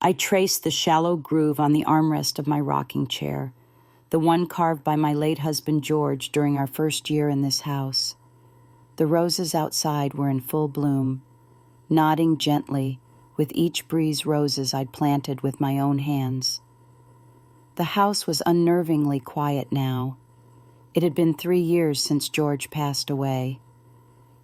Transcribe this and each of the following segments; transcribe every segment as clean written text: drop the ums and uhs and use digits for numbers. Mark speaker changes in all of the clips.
Speaker 1: I traced the shallow groove on the armrest of my rocking chair, the one carved by my late husband George during our first year in this house. The roses outside were in full bloom, nodding gently with each breeze roses I'd planted with my own hands. The house was unnervingly quiet now. It had been 3 years since George passed away,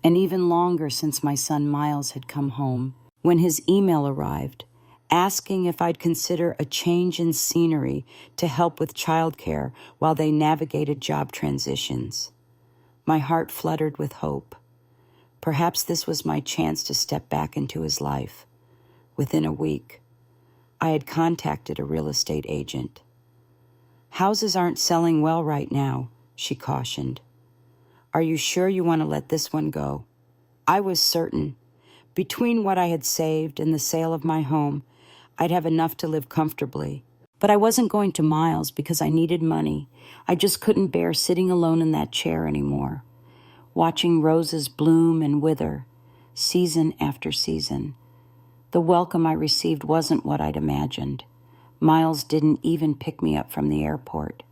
Speaker 1: and even longer since my son Miles had come home, when his email arrived, asking if I'd consider a change in scenery to help with childcare while they navigated job transitions. My heart fluttered with hope. Perhaps this was my chance to step back into his life. Within a week, I had contacted a real estate agent. "Houses aren't selling well right now," she cautioned. "Are you sure you want to let this one go?" I was certain. Between what I had saved and the sale of my home, I'd have enough to live comfortably. But I wasn't going to Miles because I needed money. I just couldn't bear sitting alone in that chair anymore, watching roses bloom and wither, season after season. The welcome I received wasn't what I'd imagined. Miles didn't even pick me up from the airport.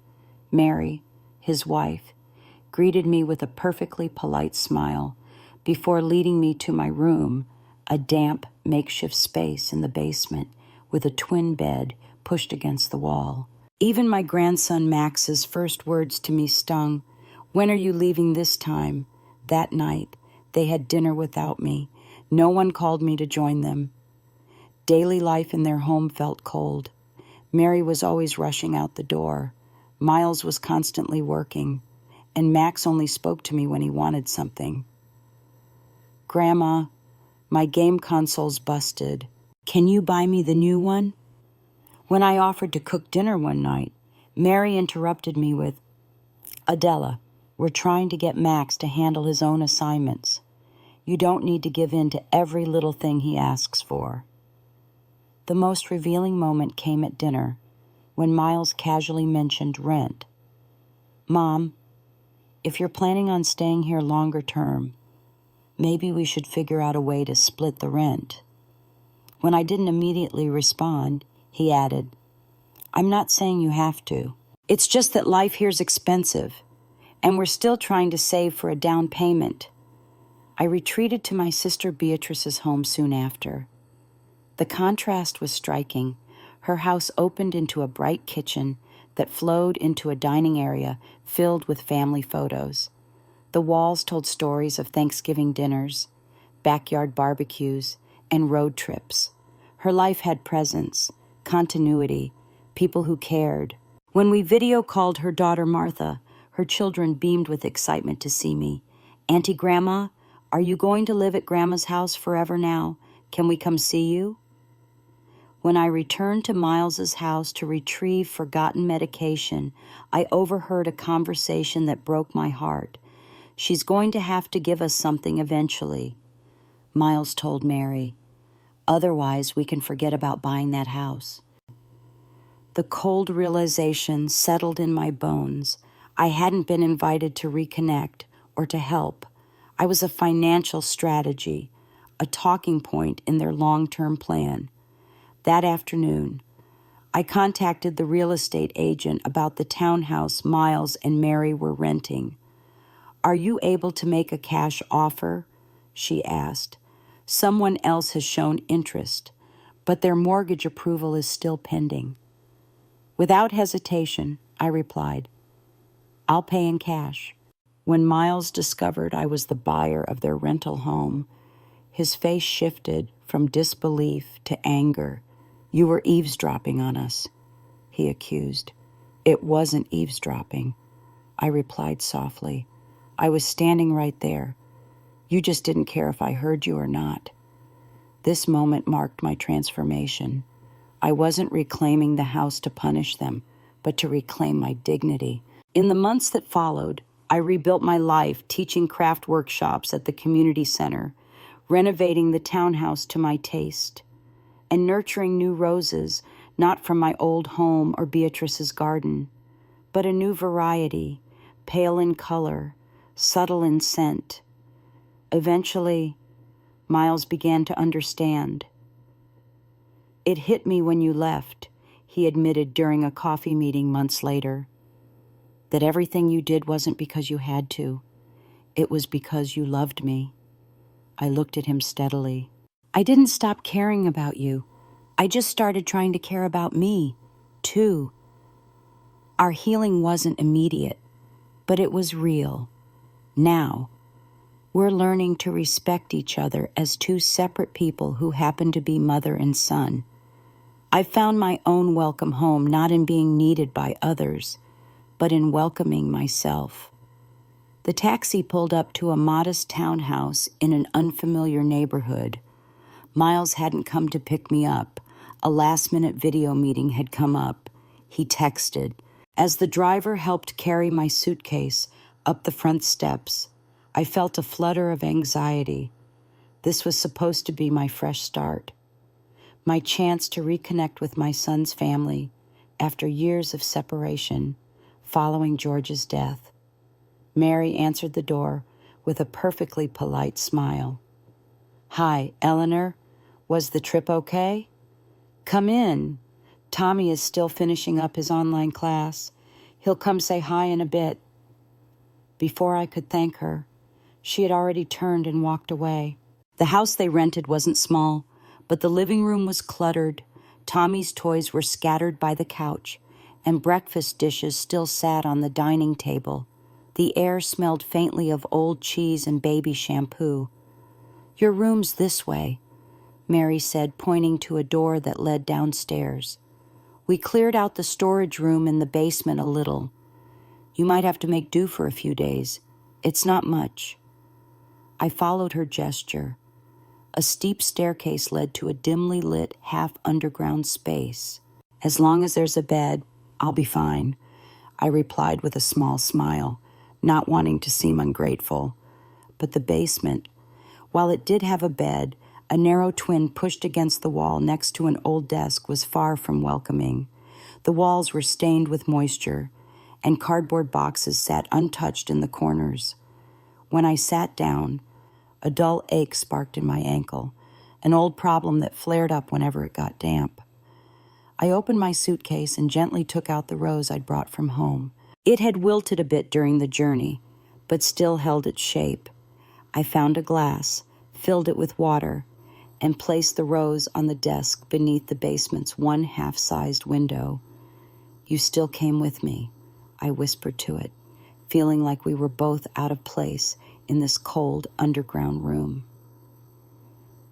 Speaker 1: Mary, his wife, greeted me with a perfectly polite smile before leading me to my room, a damp makeshift space in the basement with a twin bed pushed against the wall. Even my grandson Max's first words to me stung. "When are you leaving this time?" That night, they had dinner without me. No one called me to join them. Daily life in their home felt cold. Mary was always rushing out the door. Miles was constantly working, and Max only spoke to me when he wanted something. "Grandma, my game console's busted. Can you buy me the new one?" When I offered to cook dinner one night, Mary interrupted me with, "Adela, we're trying to get Max to handle his own assignments. You don't need to give in to every little thing he asks for." The most revealing moment came at dinner, when Miles casually mentioned rent. "Mom, if you're planning on staying here longer term, maybe we should figure out a way to split the rent." When I didn't immediately respond, he added, "I'm not saying you have to. It's just that life here's expensive, and we're still trying to save for a down payment." I retreated to my sister Beatrice's home soon after. The contrast was striking. Her house opened into a bright kitchen that flowed into a dining area filled with family photos. The walls told stories of Thanksgiving dinners, backyard barbecues, and road trips. Her life had presence, continuity, people who cared. When we video called her daughter Martha, her children beamed with excitement to see me. "Auntie Grandma, are you going to live at Grandma's house forever now? Can we come see you?" When I returned to Miles's house to retrieve forgotten medication, I overheard a conversation that broke my heart. "She's going to have to give us something eventually," Miles told Mary. "Otherwise, we can forget about buying that house." The cold realization settled in my bones. I hadn't been invited to reconnect or to help. I was a financial strategy, a talking point in their long-term plan. That afternoon, I contacted the real estate agent about the townhouse Miles and Mary were renting. "Are you able to make a cash offer?" she asked. "Someone else has shown interest, but their mortgage approval is still pending." Without hesitation, I replied, "I'll pay in cash." When Miles discovered I was the buyer of their rental home, his face shifted from disbelief to anger. "You were eavesdropping on us," he accused. "It wasn't eavesdropping," I replied softly. "I was standing right there. You just didn't care if I heard you or not." This moment marked my transformation. I wasn't reclaiming the house to punish them, but to reclaim my dignity. In the months that followed, I rebuilt my life teaching craft workshops at the community center, renovating the townhouse to my taste, and nurturing new roses, not from my old home or Beatrice's garden, but a new variety, pale in color, subtle in scent. Eventually, Miles began to understand. "It hit me when you left," he admitted during a coffee meeting months later, "that everything you did wasn't because you had to. It was because you loved me." I looked at him steadily. "I didn't stop caring about you. I just started trying to care about me, too." Our healing wasn't immediate, but it was real. Now, we're learning to respect each other as two separate people who happen to be mother and son. I found my own welcome home not in being needed by others, but in welcoming myself. The taxi pulled up to a modest townhouse in an unfamiliar neighborhood. Miles hadn't come to pick me up. A last-minute video meeting had come up. He texted. As the driver helped carry my suitcase up the front steps, I felt a flutter of anxiety. This was supposed to be my fresh start, my chance to reconnect with my son's family after years of separation following George's death. Mary answered the door with a perfectly polite smile. "Hi, Eleanor. Was the trip okay?" "Come in. Tommy is still finishing up his online class. He'll come say hi in a bit." Before I could thank her, she had already turned and walked away. The house they rented wasn't small, but the living room was cluttered. Tommy's toys were scattered by the couch, and breakfast dishes still sat on the dining table. The air smelled faintly of old cheese and baby shampoo. "Your room's this way," Mary said, pointing to a door that led downstairs. "We cleared out the storage room in the basement a little. You might have to make do for a few days. It's not much." I followed her gesture. A steep staircase led to a dimly lit, half-underground space. "As long as there's a bed, I'll be fine," I replied with a small smile, not wanting to seem ungrateful. But the basement, while it did have a bed, a narrow twin pushed against the wall next to an old desk, was far from welcoming. The walls were stained with moisture, and cardboard boxes sat untouched in the corners. When I sat down, a dull ache sparked in my ankle, an old problem that flared up whenever it got damp. I opened my suitcase and gently took out the rose I'd brought from home. It had wilted a bit during the journey, but still held its shape. I found a glass, filled it with water, and placed the rose on the desk beneath the basement's one half-sized window. "You still came with me," I whispered to it, feeling like we were both out of place in this cold underground room.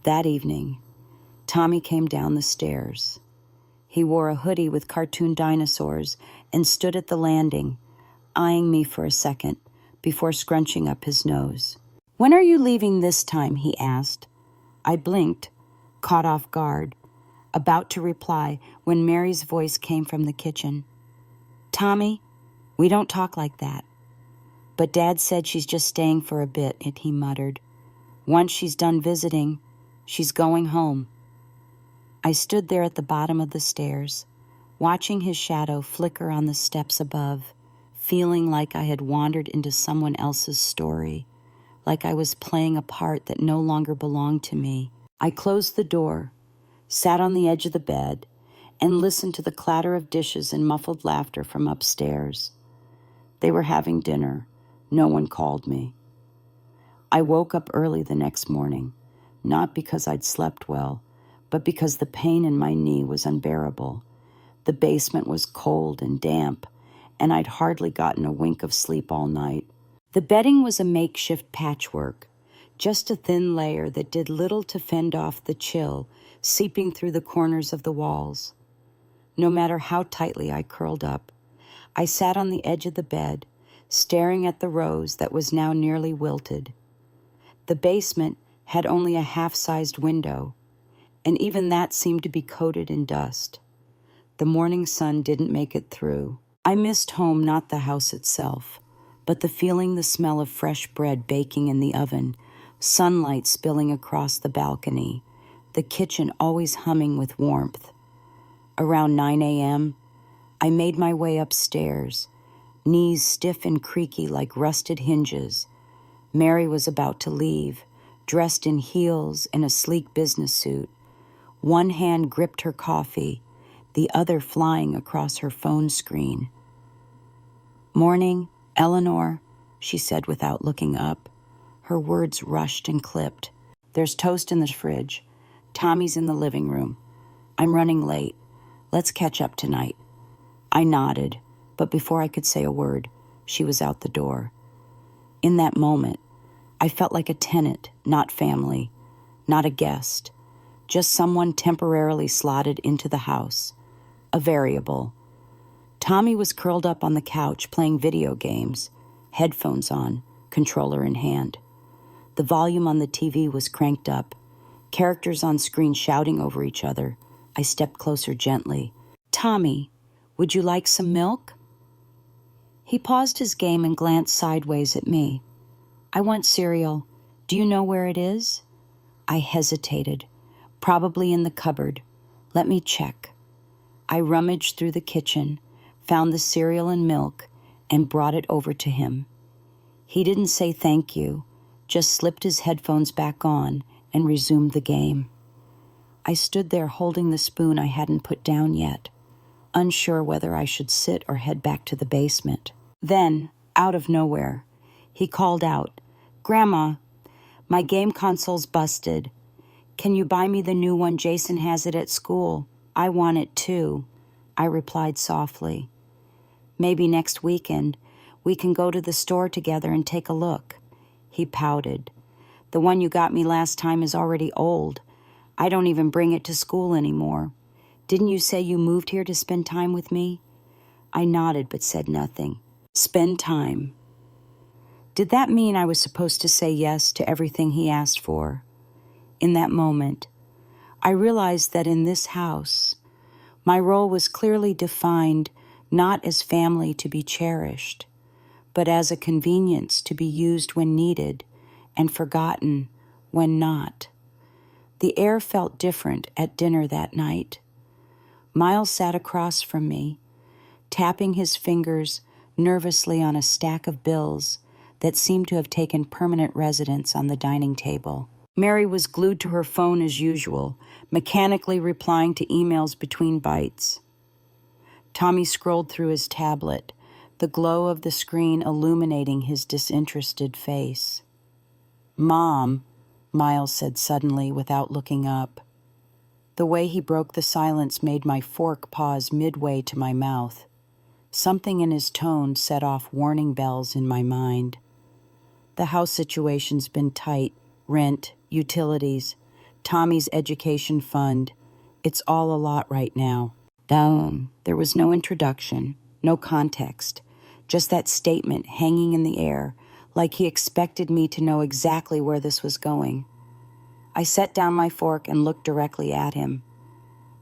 Speaker 1: That evening, Tommy came down the stairs. He wore a hoodie with cartoon dinosaurs and stood at the landing, eyeing me for a second before scrunching up his nose. "When are you leaving this time?" he asked. I blinked, caught off guard, about to reply when Mary's voice came from the kitchen. "Tommy, we don't talk like that." "But Dad said she's just staying for a bit," he muttered. "Once she's done visiting, she's going home." I stood there at the bottom of the stairs, watching his shadow flicker on the steps above, feeling like I had wandered into someone else's story, like I was playing a part that no longer belonged to me. I closed the door, sat on the edge of the bed, and listened to the clatter of dishes and muffled laughter from upstairs. They were having dinner. No one called me. I woke up early the next morning, not because I'd slept well, but because the pain in my knee was unbearable. The basement was cold and damp, and I'd hardly gotten a wink of sleep all night. The bedding was a makeshift patchwork, just a thin layer that did little to fend off the chill seeping through the corners of the walls. No matter how tightly I curled up, I sat on the edge of the bed, staring at the rose that was now nearly wilted. The basement had only a half-sized window, and even that seemed to be coated in dust. The morning sun didn't make it through. I missed home, not the house itself, but the feeling, the smell of fresh bread baking in the oven, sunlight spilling across the balcony, the kitchen always humming with warmth. Around 9 a.m., I made my way upstairs, knees stiff and creaky like rusted hinges. Mary was about to leave, dressed in heels and a sleek business suit. One hand gripped her coffee, the other flying across her phone screen. "Morning, Eleanor," she said without looking up. Her words rushed and clipped. "There's toast in the fridge. Tommy's in the living room. I'm running late. Let's catch up tonight." I nodded, but before I could say a word, she was out the door. In that moment, I felt like a tenant, not family, not a guest, just someone temporarily slotted into the house, a variable. Tommy was curled up on the couch playing video games, headphones on, controller in hand. The volume on the TV was cranked up, characters on screen shouting over each other. I stepped closer gently. "Tommy, would you like some milk?" He paused his game and glanced sideways at me. "I want cereal. Do you know where it is?" I hesitated. "Probably in the cupboard. Let me check." I rummaged through the kitchen, found the cereal and milk, and brought it over to him. He didn't say thank you, just slipped his headphones back on and resumed the game. I stood there holding the spoon I hadn't put down yet, unsure whether I should sit or head back to the basement. Then, out of nowhere, he called out, "Grandma, my game console's busted. Can you buy me the new one? Jason has it at school. I want it too." I replied softly. "Maybe next weekend we can go to the store together and take a look." He pouted. "The one you got me last time is already old. I don't even bring it to school anymore. Didn't you say you moved here to spend time with me?" I nodded but said nothing. Spend time. Did that mean I was supposed to say yes to everything he asked for? In that moment, I realized that in this house, my role was clearly defined not as family to be cherished, but as a convenience to be used when needed and forgotten when not. The air felt different at dinner that night. Miles sat across from me, tapping his fingers nervously on a stack of bills that seemed to have taken permanent residence on the dining table. Mary was glued to her phone as usual, mechanically replying to emails between bites. Tommy scrolled through his tablet, the glow of the screen illuminating his disinterested face. "Mom," Miles said suddenly without looking up. The way he broke the silence made my fork pause midway to my mouth. Something in his tone set off warning bells in my mind. The house situation's been tight. Rent, utilities, Tommy's education fund. It's all a lot right now. There was no introduction, no context, just that statement hanging in the air, like he expected me to know exactly where this was going. I set down my fork and looked directly at him.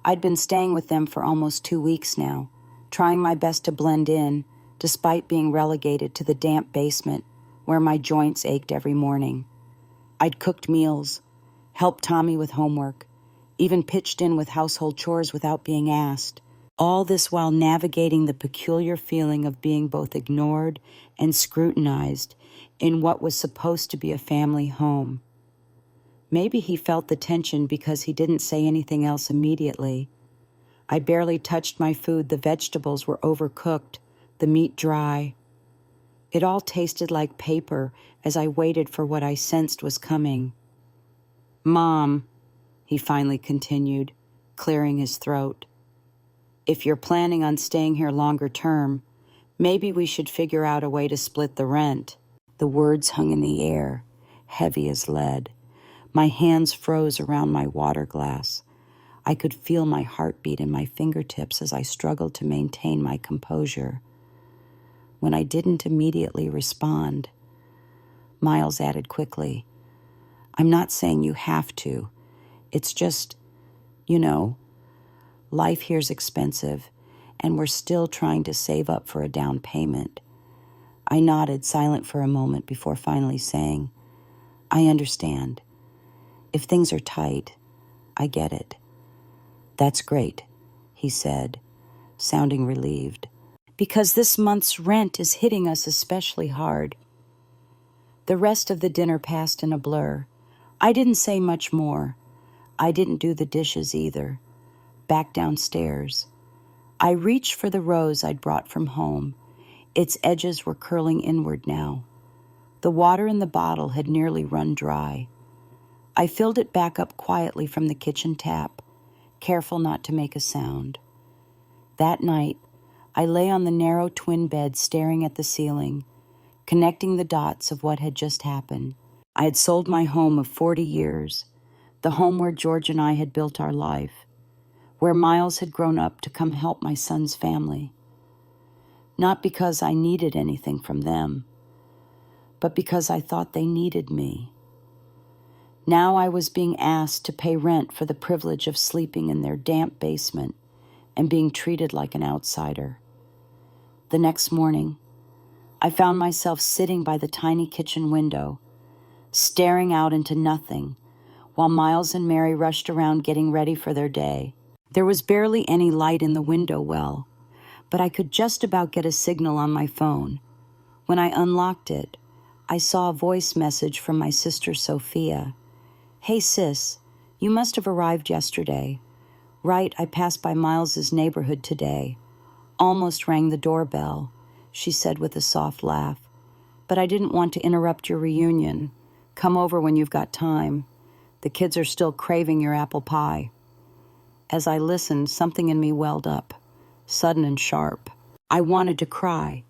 Speaker 1: I'd been staying with them for almost 2 weeks now, trying my best to blend in, despite being relegated to the damp basement where my joints ached every morning. I'd cooked meals, helped Tommy with homework, even pitched in with household chores without being asked. All this while navigating the peculiar feeling of being both ignored and scrutinized in what was supposed to be a family home. Maybe he felt the tension because he didn't say anything else immediately. I barely touched my food. The vegetables were overcooked, the meat dry. It all tasted like paper as I waited for what I sensed was coming. "Mom," he finally continued, clearing his throat, "if you're planning on staying here longer term, maybe we should figure out a way to split the rent." The words hung in the air, heavy as lead. My hands froze around my water glass. I could feel my heartbeat in my fingertips as I struggled to maintain my composure. When I didn't immediately respond, Miles added quickly, "I'm not saying you have to. It's just, life here's expensive, and we're still trying to save up for a down payment." I nodded, silent for a moment before finally saying, "I understand. If things are tight, I get it." "That's great," he said, sounding relieved, "because this month's rent is hitting us especially hard." The rest of the dinner passed in a blur. I didn't say much more. I didn't do the dishes either. Back downstairs. I reached for the rose I'd brought from home. Its edges were curling inward now. The water in the bottle had nearly run dry. I filled it back up quietly from the kitchen tap, careful not to make a sound. That night, I lay on the narrow twin bed staring at the ceiling, connecting the dots of what had just happened. I had sold my home of 40 years, the home where George and I had built our life, where Miles had grown up to come help my son's family. Not because I needed anything from them, but because I thought they needed me. Now I was being asked to pay rent for the privilege of sleeping in their damp basement and being treated like an outsider. The next morning, I found myself sitting by the tiny kitchen window, staring out into nothing, while Miles and Mary rushed around getting ready for their day. There was barely any light in the window well, but I could just about get a signal on my phone. When I unlocked it, I saw a voice message from my sister Sophia. "Hey sis, you must have arrived yesterday. Right, I passed by Miles's neighborhood today. Almost rang the doorbell," she said with a soft laugh. "But I didn't want to interrupt your reunion. Come over when you've got time. The kids are still craving your apple pie." As I listened, something in me welled up, sudden and sharp. I wanted to cry,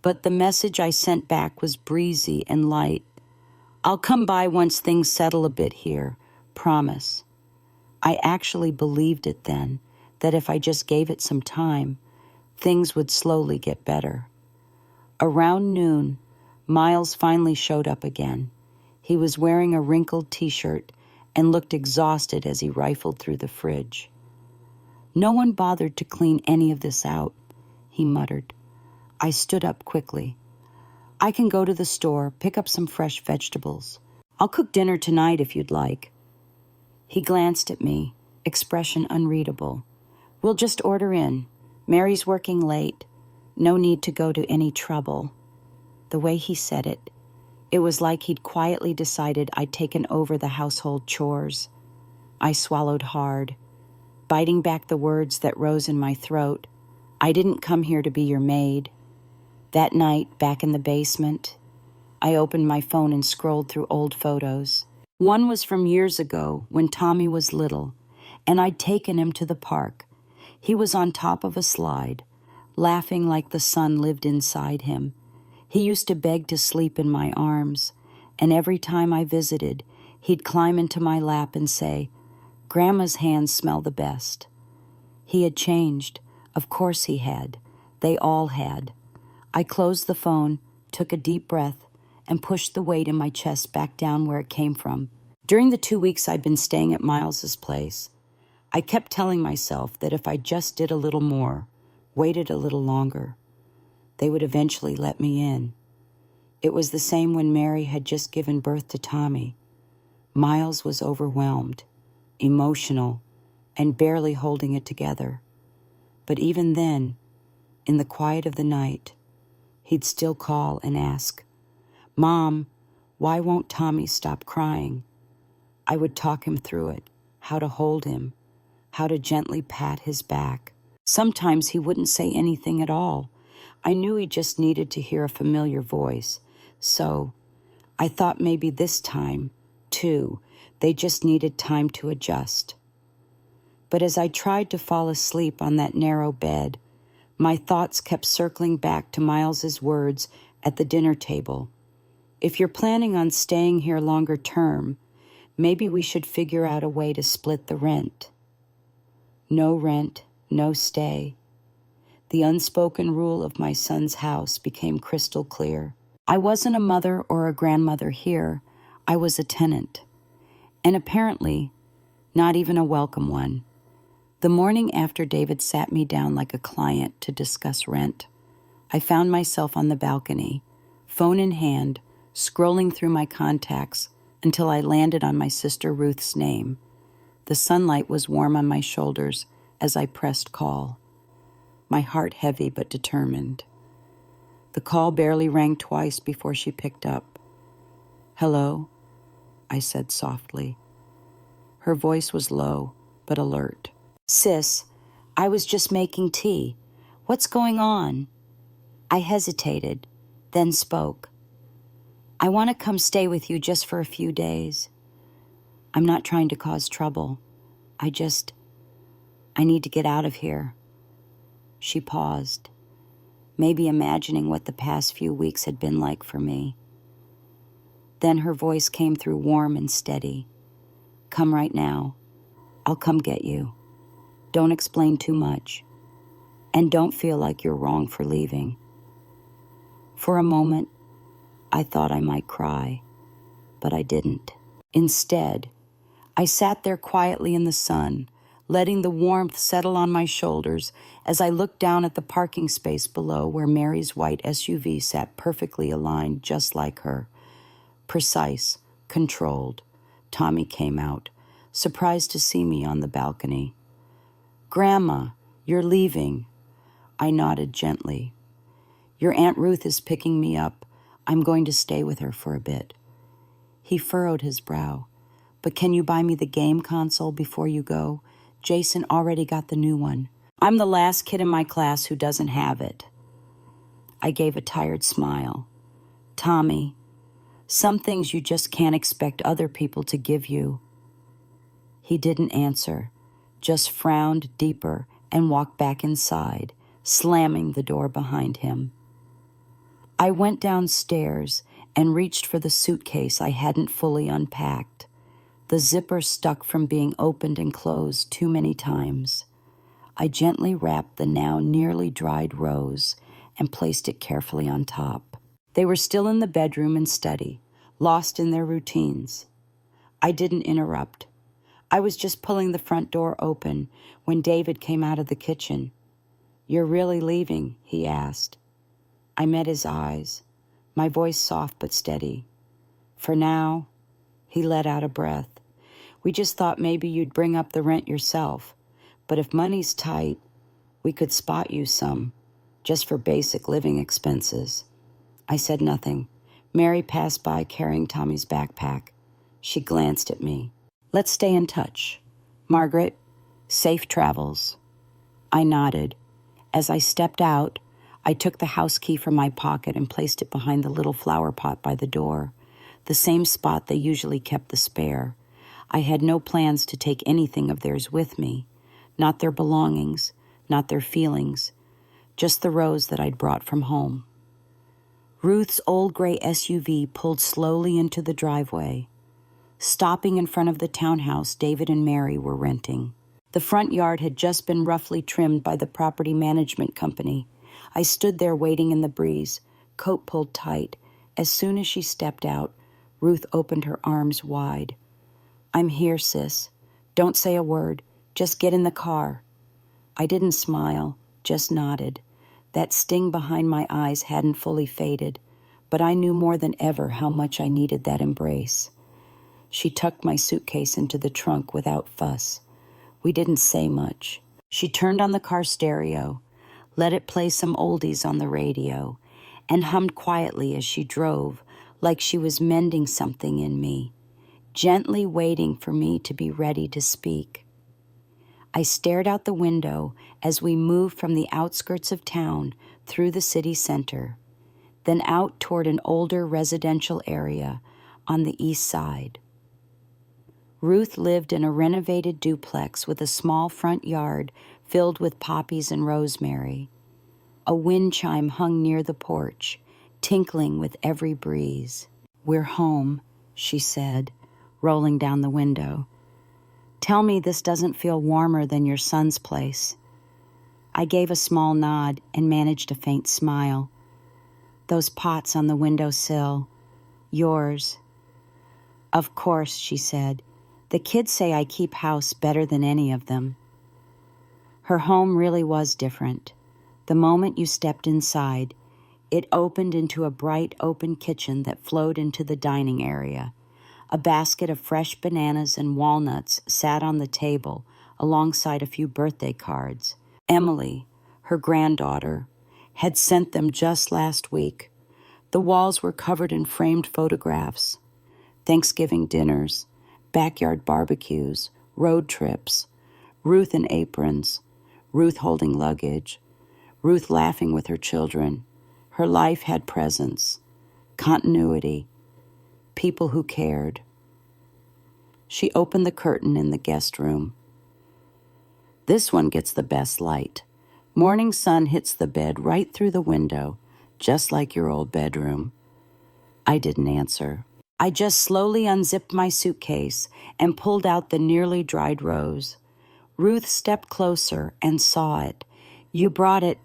Speaker 1: but the message I sent back was breezy and light. "I'll come by once things settle a bit here, promise." I actually believed it then, that if I just gave it some time, things would slowly get better. Around noon, Miles finally showed up again. He was wearing a wrinkled t-shirt and looked exhausted as he rifled through the fridge. "No one bothered to clean any of this out," he muttered. I stood up quickly. "I can go to the store, pick up some fresh vegetables. I'll cook dinner tonight if you'd like." He glanced at me, expression unreadable. "We'll just order in. Mary's working late. No need to go to any trouble." The way he said it, it was like he'd quietly decided I'd taken over the household chores. I swallowed hard, biting back the words that rose in my throat. "I didn't come here to be your maid." That night, back in the basement, I opened my phone and scrolled through old photos. One was from years ago when Tommy was little, and I'd taken him to the park. He was on top of a slide, laughing like the sun lived inside him. He used to beg to sleep in my arms, and every time I visited, he'd climb into my lap and say, "Grandma's hands smell the best." He had changed. Of course he had. They all had. I closed the phone, took a deep breath, and pushed the weight in my chest back down where it came from. During the 2 weeks I'd been staying at Miles's place, I kept telling myself that if I just did a little more, waited a little longer, they would eventually let me in. It was the same when Mary had just given birth to Tommy. Miles was overwhelmed, emotional, and barely holding it together. But even then, in the quiet of the night, he'd still call and ask, "Mom, why won't Tommy stop crying?" I would talk him through it, how to hold him, how to gently pat his back. Sometimes he wouldn't say anything at all. I knew he just needed to hear a familiar voice. So I thought maybe this time, too, they just needed time to adjust. But as I tried to fall asleep on that narrow bed, my thoughts kept circling back to Miles's words at the dinner table. "If you're planning on staying here longer term, maybe we should figure out a way to split the rent." No rent, no stay. The unspoken rule of my son's house became crystal clear. I wasn't a mother or a grandmother here. I was a tenant. And apparently, not even a welcome one. The morning after David sat me down like a client to discuss rent, I found myself on the balcony, phone in hand, scrolling through my contacts until I landed on my sister Ruth's name. The sunlight was warm on my shoulders as I pressed call, my heart heavy but determined. The call barely rang twice before she picked up. "Hello?" I said softly. Her voice was low, but alert. "Sis, I was just making tea. What's going on?" I hesitated, then spoke. "I want to come stay with you just for a few days. I'm not trying to cause trouble. I need to get out of here." She paused, maybe imagining what the past few weeks had been like for me. Then her voice came through warm and steady. "Come right now. I'll come get you. Don't explain too much. And don't feel like you're wrong for leaving." For a moment, I thought I might cry, but I didn't. Instead, I sat there quietly in the sun, letting the warmth settle on my shoulders as I looked down at the parking space below where Mary's white SUV sat perfectly aligned just like her. Precise, controlled. Tommy came out, surprised to see me on the balcony. "Grandma, you're leaving." I nodded gently. "Your Aunt Ruth is picking me up. I'm going to stay with her for a bit." He furrowed his brow. "But can you buy me the game console before you go? Jason already got the new one. I'm the last kid in my class who doesn't have it." I gave a tired smile. "Tommy, some things you just can't expect other people to give you." He didn't answer, just frowned deeper and walked back inside, slamming the door behind him. I went downstairs and reached for the suitcase I hadn't fully unpacked. The zipper stuck from being opened and closed too many times. I gently wrapped the now nearly dried rose and placed it carefully on top. They were still in the bedroom and study, lost in their routines. I didn't interrupt. I was just pulling the front door open when David came out of the kitchen. "You're really leaving?" he asked. I met his eyes, my voice soft but steady. "For now." He let out a breath. "We just thought maybe you'd bring up the rent yourself. But if money's tight, we could spot you some, just for basic living expenses." I said nothing. Mary passed by carrying Tommy's backpack. She glanced at me. "Let's stay in touch. Margaret, safe travels." I nodded. As I stepped out, I took the house key from my pocket and placed it behind the little flower pot by the door, the same spot they usually kept the spare. I had no plans to take anything of theirs with me, not their belongings, not their feelings, just the rose that I'd brought from home. Ruth's old gray SUV pulled slowly into the driveway, stopping in front of the townhouse David and Mary were renting. The front yard had just been roughly trimmed by the property management company. I stood there waiting in the breeze, coat pulled tight. As soon as she stepped out, Ruth opened her arms wide. "I'm here, sis. Don't say a word. Just get in the car." I didn't smile, just nodded. That sting behind my eyes hadn't fully faded, but I knew more than ever how much I needed that embrace. She tucked my suitcase into the trunk without fuss. We didn't say much. She turned on the car stereo, let it play some oldies on the radio, and hummed quietly as she drove, like she was mending something in me, gently waiting for me to be ready to speak. I stared out the window as we moved from the outskirts of town through the city center, then out toward an older residential area on the east side. Ruth lived in a renovated duplex with a small front yard filled with poppies and rosemary. A wind chime hung near the porch, tinkling with every breeze. "We're home," she said, rolling down the window. "Tell me this doesn't feel warmer than your son's place." I gave a small nod and managed a faint smile. "Those pots on the windowsill, yours." "Of course," she said. "The kids say I keep house better than any of them." Her home really was different. The moment you stepped inside, it opened into a bright open kitchen that flowed into the dining area. A basket of fresh bananas and walnuts sat on the table alongside a few birthday cards. Emily, her granddaughter, had sent them just last week. The walls were covered in framed photographs, Thanksgiving dinners, backyard barbecues, road trips, Ruth in aprons, Ruth holding luggage, Ruth laughing with her children. Her life had presence, continuity, people who cared. She opened the curtain in the guest room. This one gets the best light. Morning sun hits the bed right through the window, just like your old bedroom. I didn't answer. I just slowly unzipped my suitcase and pulled out the nearly dried rose. Ruth stepped closer and saw it. "You brought it."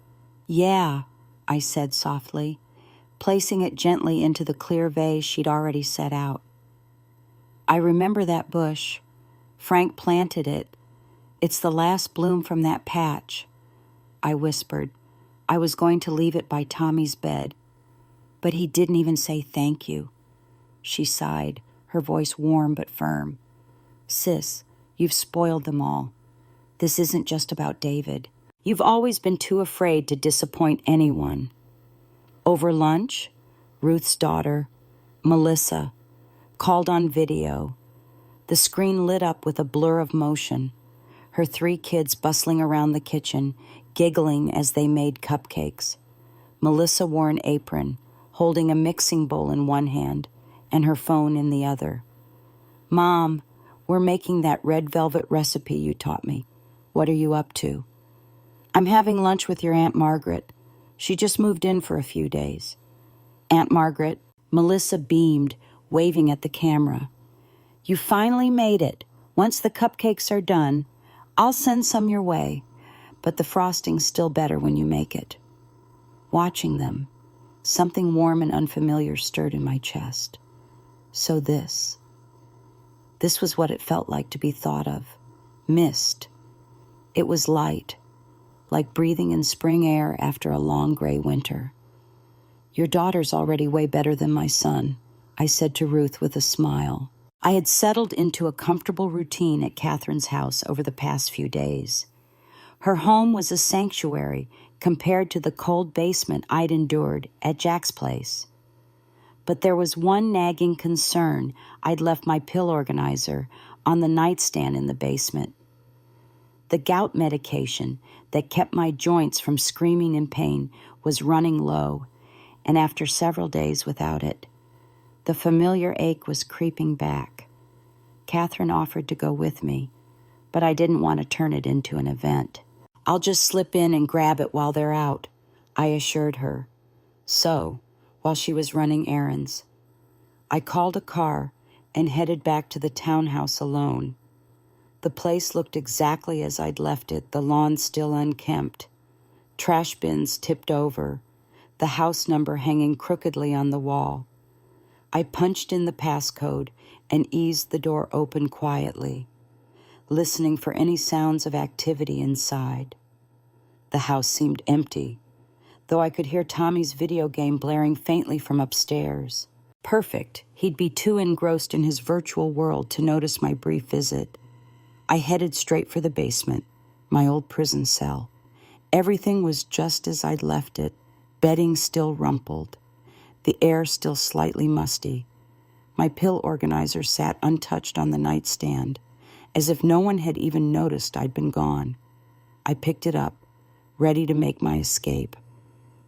Speaker 1: "Yeah," I said softly, placing it gently into the clear vase she'd already set out. "I remember that bush. Frank planted it. It's the last bloom from that patch," I whispered. "I was going to leave it by Tommy's bed, but he didn't even say thank you." She sighed, her voice warm but firm. "Sis, you've spoiled them all. This isn't just about David. You've always been too afraid to disappoint anyone." Over lunch, Ruth's daughter, Melissa, called on video. The screen lit up with a blur of motion, her 3 kids bustling around the kitchen, giggling as they made cupcakes. Melissa wore an apron, holding a mixing bowl in one hand and her phone in the other. "Mom, we're making that red velvet recipe you taught me. What are you up to?" "I'm having lunch with your Aunt Margaret. She just moved in for a few days." "Aunt Margaret," Melissa beamed, waving at the camera. "You finally made it. Once the cupcakes are done, I'll send some your way, but the frosting's still better when you make it." Watching them, something warm and unfamiliar stirred in my chest. So this was what it felt like to be thought of, missed. It was light, like breathing in spring air after a long gray winter. "Your daughter's already way better than my son," I said to Ruth with a smile. I had settled into a comfortable routine at Catherine's house over the past few days. Her home was a sanctuary compared to the cold basement I'd endured at Jack's place. But there was one nagging concern. I'd left my pill organizer on the nightstand in the basement. The gout medication that kept my joints from screaming in pain was running low, and after several days without it, the familiar ache was creeping back. Catherine offered to go with me, but I didn't want to turn it into an event. "I'll just slip in and grab it while they're out," I assured her. So, while she was running errands, I called a car and headed back to the townhouse alone. The place looked exactly as I'd left it, the lawn still unkempt, trash bins tipped over, the house number hanging crookedly on the wall. I punched in the passcode and eased the door open quietly, listening for any sounds of activity inside. The house seemed empty, though I could hear Tommy's video game blaring faintly from upstairs. Perfect. He'd be too engrossed in his virtual world to notice my brief visit. I headed straight for the basement, my old prison cell. Everything was just as I'd left it, bedding still rumpled, the air still slightly musty. My pill organizer sat untouched on the nightstand, as if no one had even noticed I'd been gone. I picked it up, ready to make my escape,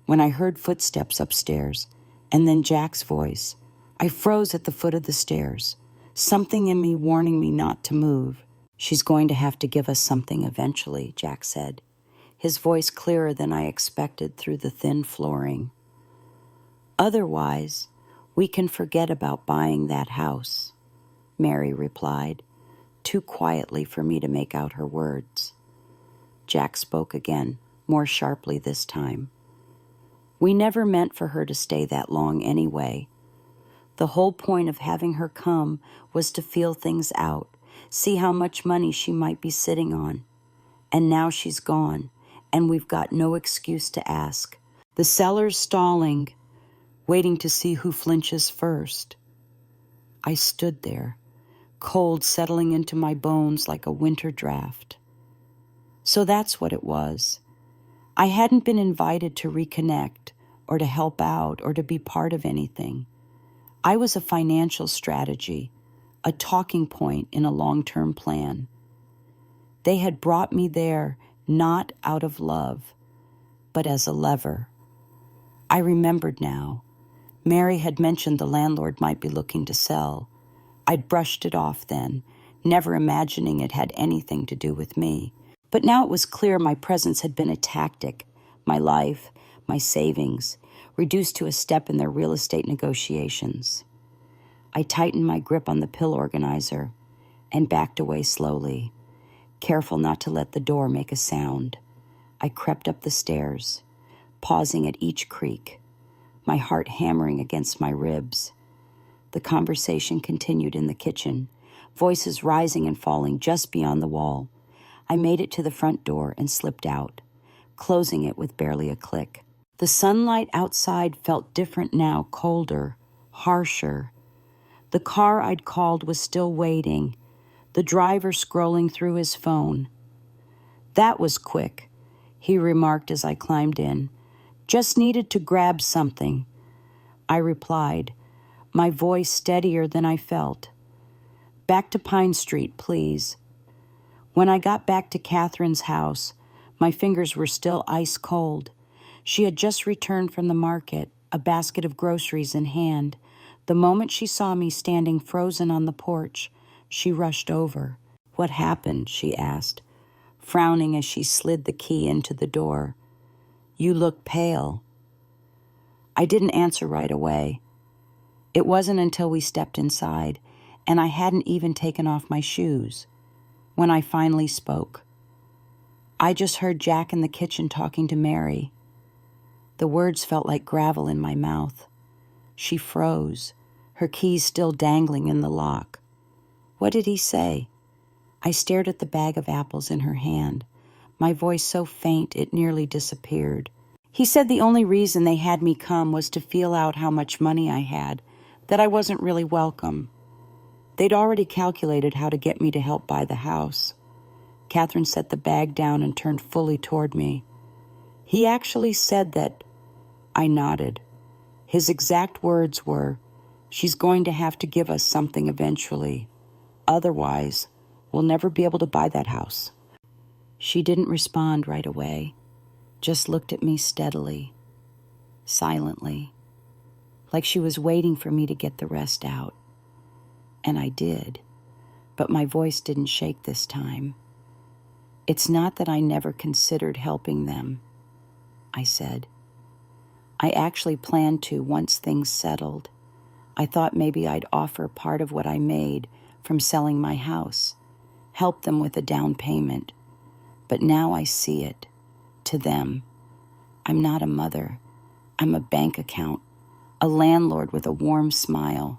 Speaker 1: when I heard footsteps upstairs, and then Jack's voice. I froze at the foot of the stairs, something in me warning me not to move. "She's going to have to give us something eventually," Jack said, his voice clearer than I expected through the thin flooring. "Otherwise, we can forget about buying that house," Mary replied, too quietly for me to make out her words. Jack spoke again, more sharply this time. "We never meant for her to stay that long anyway. The whole point of having her come was to feel things out, see how much money she might be sitting on. And now she's gone, and we've got no excuse to ask. The seller's stalling, waiting to see who flinches first." I stood there, cold settling into my bones like a winter draft. So that's what it was. I hadn't been invited to reconnect, or to help out, or to be part of anything. I was a financial strategy, a talking point in a long-term plan. They had brought me there not out of love, but as a lever. I remembered now. Mary had mentioned the landlord might be looking to sell. I'd brushed it off then, never imagining it had anything to do with me. But now it was clear my presence had been a tactic, my life, my savings, reduced to a step in their real estate negotiations. I tightened my grip on the pill organizer and backed away slowly, careful not to let the door make a sound. I crept up the stairs, pausing at each creak, my heart hammering against my ribs. The conversation continued in the kitchen, voices rising and falling just beyond the wall. I made it to the front door and slipped out, closing it with barely a click. The sunlight outside felt different now, colder, harsher. The car I'd called was still waiting, the driver scrolling through his phone. "That was quick," he remarked as I climbed in. "Just needed to grab something." I replied, my voice steadier than I felt. "Back to Pine Street, please." When I got back to Catherine's house, my fingers were still ice cold. She had just returned from the market, a basket of groceries in hand. The moment she saw me standing frozen on the porch, she rushed over. "What happened?" she asked, frowning as she slid the key into the door. "You look pale." I didn't answer right away. It wasn't until we stepped inside, and I hadn't even taken off my shoes, when I finally spoke. "I just heard Jack in the kitchen talking to Mary." The words felt like gravel in my mouth. She froze, her keys still dangling in the lock. "What did he say?" I stared at the bag of apples in her hand, my voice so faint it nearly disappeared. "He said the only reason they had me come was to feel out how much money I had, that I wasn't really welcome. They'd already calculated how to get me to help buy the house." Catherine set the bag down and turned fully toward me. "He actually said that—" I nodded. His exact words were, "She's going to have to give us something eventually. Otherwise, we'll never be able to buy that house." She didn't respond right away, just looked at me steadily, silently, like she was waiting for me to get the rest out. And I did, but my voice didn't shake this time. "It's not that I never considered helping them," I said. "I actually planned to once things settled. I thought maybe I'd offer part of what I made from selling my house, help them with a down payment. But now I see it, to them. I'm not a mother. I'm a bank account, a landlord with a warm smile."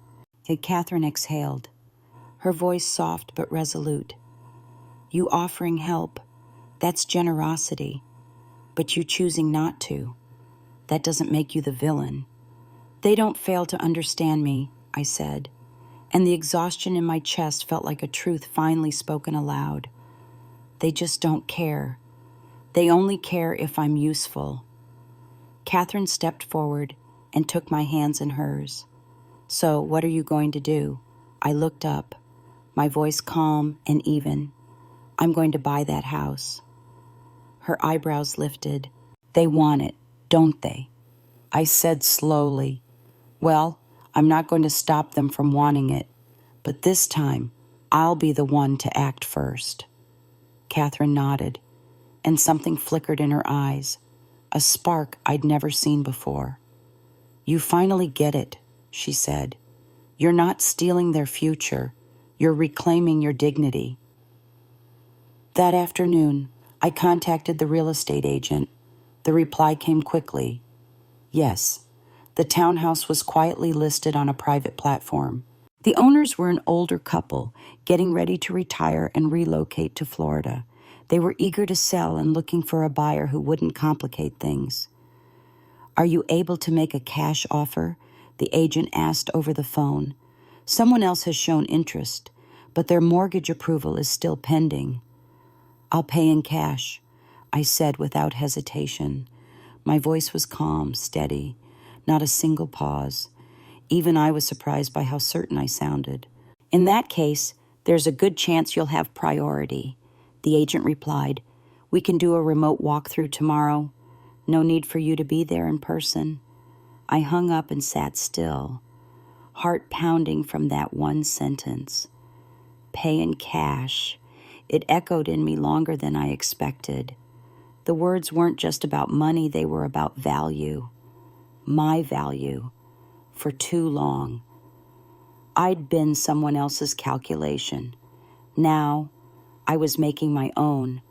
Speaker 1: Catherine exhaled, her voice soft but resolute. "You offering help, that's generosity. But you choosing not to, that doesn't make you the villain." "They don't fail to understand me," I said, and the exhaustion in my chest felt like a truth finally spoken aloud. "They just don't care. They only care if I'm useful." Catherine stepped forward and took my hands in hers. "So, what are you going to do?" I looked up, my voice calm and even. "I'm going to buy that house." Her eyebrows lifted. "They want it, don't they?" I said slowly, "Well, I'm not going to stop them from wanting it, but this time I'll be the one to act first." Catherine nodded, and something flickered in her eyes, a spark I'd never seen before. "You finally get it," she said. "You're not stealing their future. You're reclaiming your dignity." That afternoon, I contacted the real estate agent. The reply came quickly. Yes, the townhouse was quietly listed on a private platform. The owners were an older couple, getting ready to retire and relocate to Florida. They were eager to sell and looking for a buyer who wouldn't complicate things. "Are you able to make a cash offer?" the agent asked over the phone. "Someone else has shown interest, but their mortgage approval is still pending." "I'll pay in cash," I said without hesitation. My voice was calm, steady, not a single pause. Even I was surprised by how certain I sounded. "In that case, there's a good chance you'll have priority. The agent replied, "We can do a remote walkthrough tomorrow. No need for you to be there in person." I hung up and sat still, heart pounding from that one sentence. Pay in cash. It echoed in me longer than I expected. The words weren't just about money, they were about value. My value. For too long. I'd been someone else's calculation. Now, I was making my own.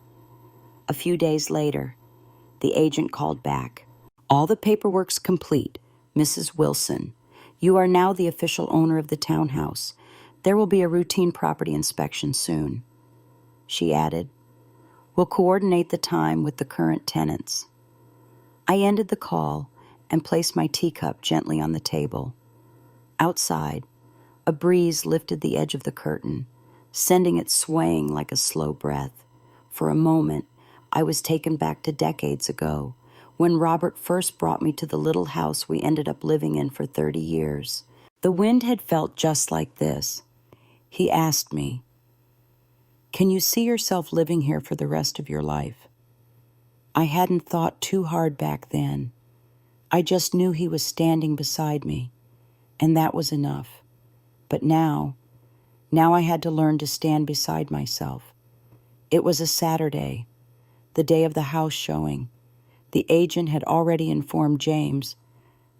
Speaker 1: A few days later, the agent called back. "All the paperwork's complete, Mrs. Wilson. You are now the official owner of the townhouse. There will be a routine property inspection soon." She added, "We'll coordinate the time with the current tenants." I ended the call and placed my teacup gently on the table. Outside, a breeze lifted the edge of the curtain, sending it swaying like a slow breath. For a moment, I was taken back to decades ago, when Robert first brought me to the little house we ended up living in for 30 years. The wind had felt just like this. He asked me, "Can you see yourself living here for the rest of your life?" I hadn't thought too hard back then. I just knew he was standing beside me, and that was enough. But now I had to learn to stand beside myself. It was a Saturday, the day of the house showing. The agent had already informed James,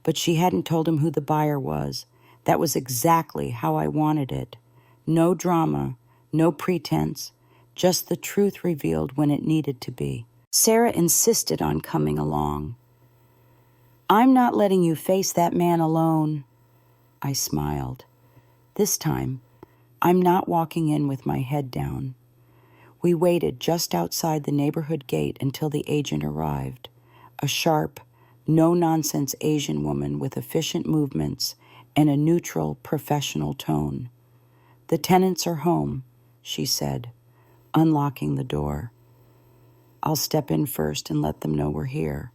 Speaker 1: but she hadn't told him who the buyer was. That was exactly how I wanted it. No drama, no pretense, just the truth revealed when it needed to be. Sarah insisted on coming along. "I'm not letting you face that man alone." I smiled. This time, I'm not walking in with my head down. We waited just outside the neighborhood gate until the agent arrived. A sharp, no-nonsense Asian woman with efficient movements and a neutral, professional tone. "The tenants are home," she said, unlocking the door. "I'll step in first and let them know we're here."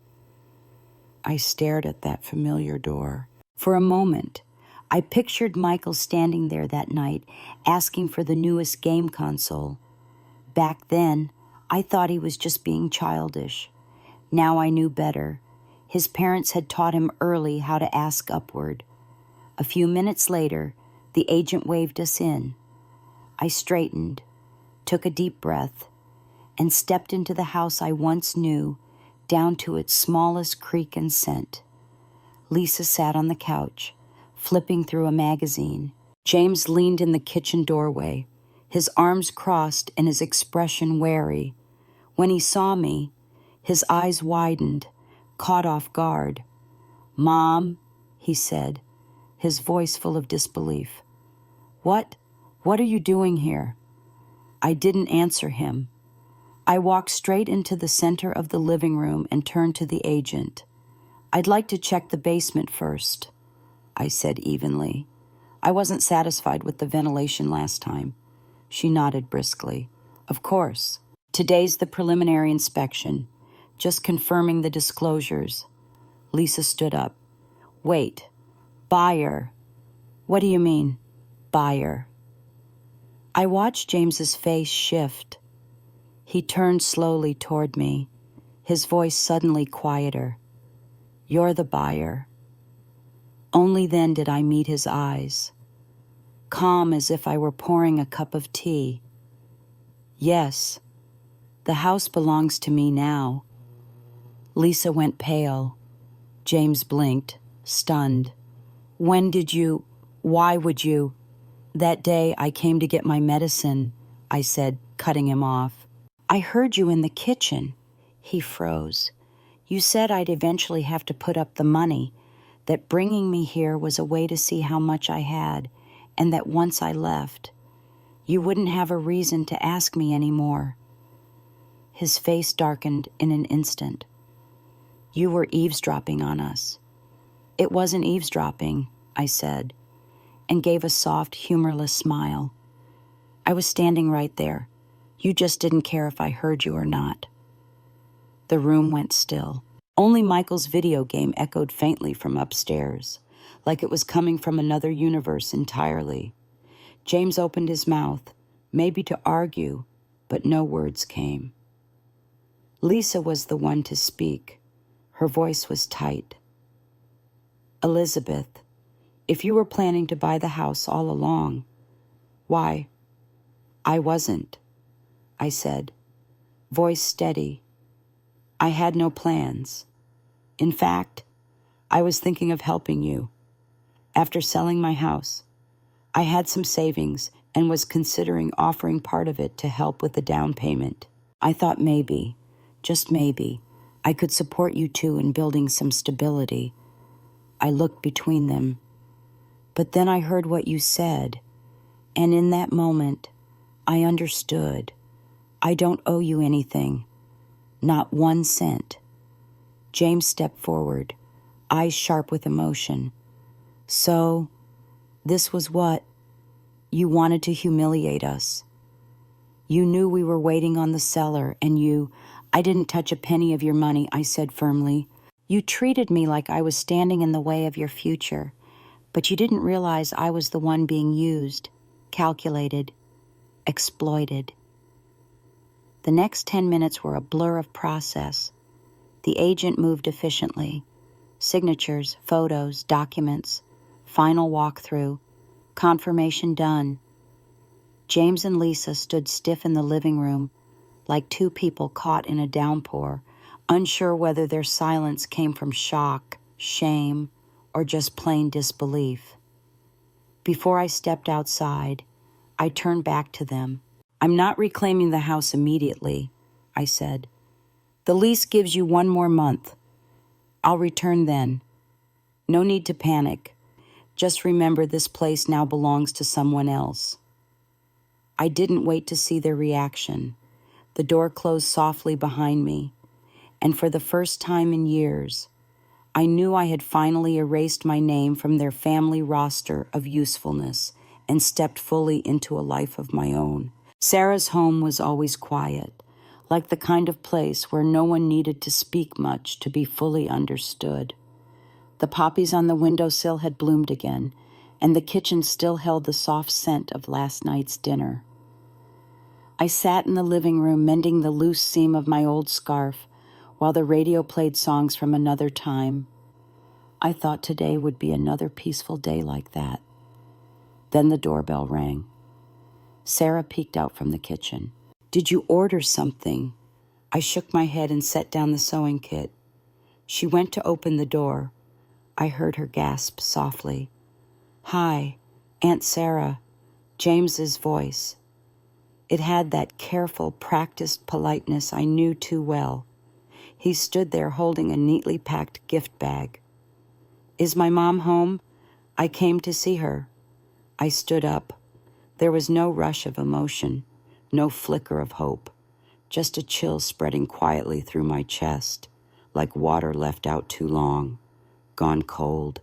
Speaker 1: I stared at that familiar door. For a moment, I pictured Michael standing there that night, asking for the newest game console. Back then, I thought he was just being childish. Now I knew better. His parents had taught him early how to ask upward. A few minutes later, the agent waved us in. I straightened, took a deep breath, and stepped into the house I once knew, down to its smallest creak and scent. Lisa sat on the couch, flipping through a magazine. James leaned in the kitchen doorway, his arms crossed and his expression wary. When he saw me, his eyes widened, caught off guard. "Mom," he said, his voice full of disbelief. What are you doing here?" I didn't answer him. I walked straight into the center of the living room and turned to the agent. "I'd like to check the basement first," I said evenly. I wasn't satisfied with the ventilation last time. She nodded briskly. "Of course. Today's the preliminary inspection, just confirming the disclosures." Lisa stood up. "Wait. Buyer. What do you mean, buyer?" I watched James's face shift. He turned slowly toward me, his voice suddenly quieter. "You're the buyer." Only then did I meet his eyes, calm as if I were pouring a cup of tea. "Yes, the house belongs to me now." Lisa went pale. James blinked, stunned. Why would you? "That day I came to get my medicine," I said, cutting him off. "I heard you in the kitchen." He froze. "You said I'd eventually have to put up the money, that bringing me here was a way to see how much I had, and that once I left, you wouldn't have a reason to ask me anymore." His face darkened in an instant. "You were eavesdropping on us." "It wasn't eavesdropping," I said, and gave a soft, humorless smile. "I was standing right there. You just didn't care if I heard you or not." The room went still. Only Michael's video game echoed faintly from upstairs, like it was coming from another universe entirely. James opened his mouth, maybe to argue, but no words came. Lisa was the one to speak. Her voice was tight. "Elizabeth, if you were planning to buy the house all along, why?" "I wasn't," I said, voice steady. "I had no plans. In fact, I was thinking of helping you. After selling my house, I had some savings and was considering offering part of it to help with the down payment. I thought maybe, just maybe, I could support you two in building some stability." I looked between them. "But then I heard what you said, and in that moment, I understood. I don't owe you anything. Not 1 cent. James stepped forward, eyes sharp with emotion. "So, this was what? You wanted to humiliate us. You knew we were waiting on the seller, and I didn't touch a penny of your money," I said firmly. "You treated me like I was standing in the way of your future, but you didn't realize I was the one being used, calculated, exploited." The next 10 minutes were a blur of process. The agent moved efficiently. Signatures, photos, documents, final walkthrough, confirmation done. James and Lisa stood stiff in the living room, like two people caught in a downpour, unsure whether their silence came from shock, shame, or just plain disbelief. Before I stepped outside, I turned back to them. "I'm not reclaiming the house immediately," I said. "The lease gives you 1 more month. I'll return then. No need to panic. Just remember this place now belongs to someone else." I didn't wait to see their reaction. The door closed softly behind me, and for the first time in years, I knew I had finally erased my name from their family roster of usefulness and stepped fully into a life of my own. Sarah's home was always quiet, like the kind of place where no one needed to speak much to be fully understood. The poppies on the windowsill had bloomed again, and the kitchen still held the soft scent of last night's dinner. I sat in the living room mending the loose seam of my old scarf while the radio played songs from another time. I thought today would be another peaceful day like that. Then the doorbell rang. Sarah peeked out from the kitchen. "Did you order something?" I shook my head and set down the sewing kit. She went to open the door. I heard her gasp softly. "Hi, Aunt Sarah," James's voice. It had that careful, practiced politeness I knew too well. He stood there holding a neatly packed gift bag. "Is my mom home? I came to see her." I stood up. There was no rush of emotion, no flicker of hope, just a chill spreading quietly through my chest, like water left out too long, gone cold.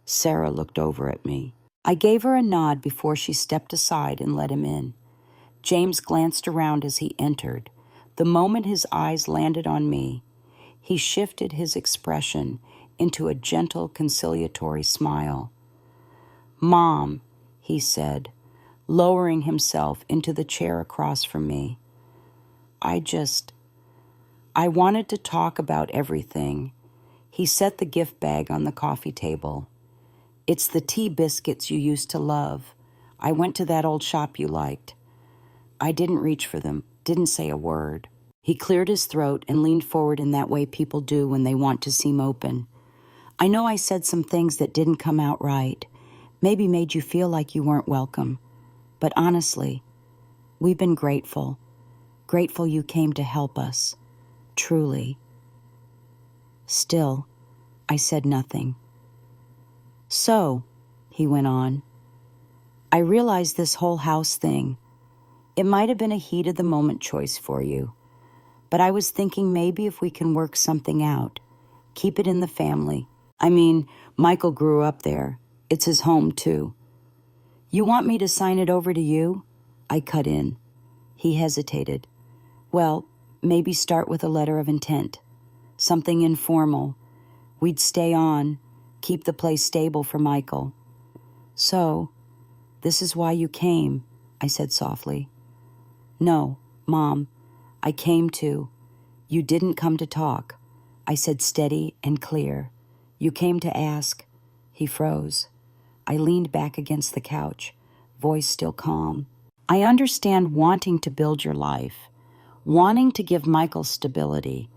Speaker 1: Sarah looked over at me. I gave her a nod before she stepped aside and let him in. James glanced around as he entered. The moment his eyes landed on me, he shifted his expression into a gentle, conciliatory smile. "Mom," he said, lowering himself into the chair across from me. I wanted to talk about everything." He set the gift bag on the coffee table. "It's the tea biscuits you used to love. I went to that old shop you liked." I didn't reach for them, didn't say a word. He cleared his throat and leaned forward in that way people do when they want to seem open. "I know I said some things that didn't come out right, maybe made you feel like you weren't welcome. But honestly, we've been grateful you came to help us. Truly." Still, I said nothing. "So," he went on, "I realize this whole house thing. It might have been a heat-of-the-moment choice for you, but I was thinking maybe if we can work something out, keep it in the family. I mean, Michael grew up there. It's his home, too." "You want me to sign it over to you?" I cut in. He hesitated. "Well, maybe start with a letter of intent. Something informal. We'd stay on, keep the place stable for Michael." "So, this is why you came," I said softly. "No," Mom, I came to. You didn't come to talk. I said steady and clear. You came to ask. He froze. I leaned back against the couch, voice still calm. I understand wanting to build your life, wanting to give Michael stability.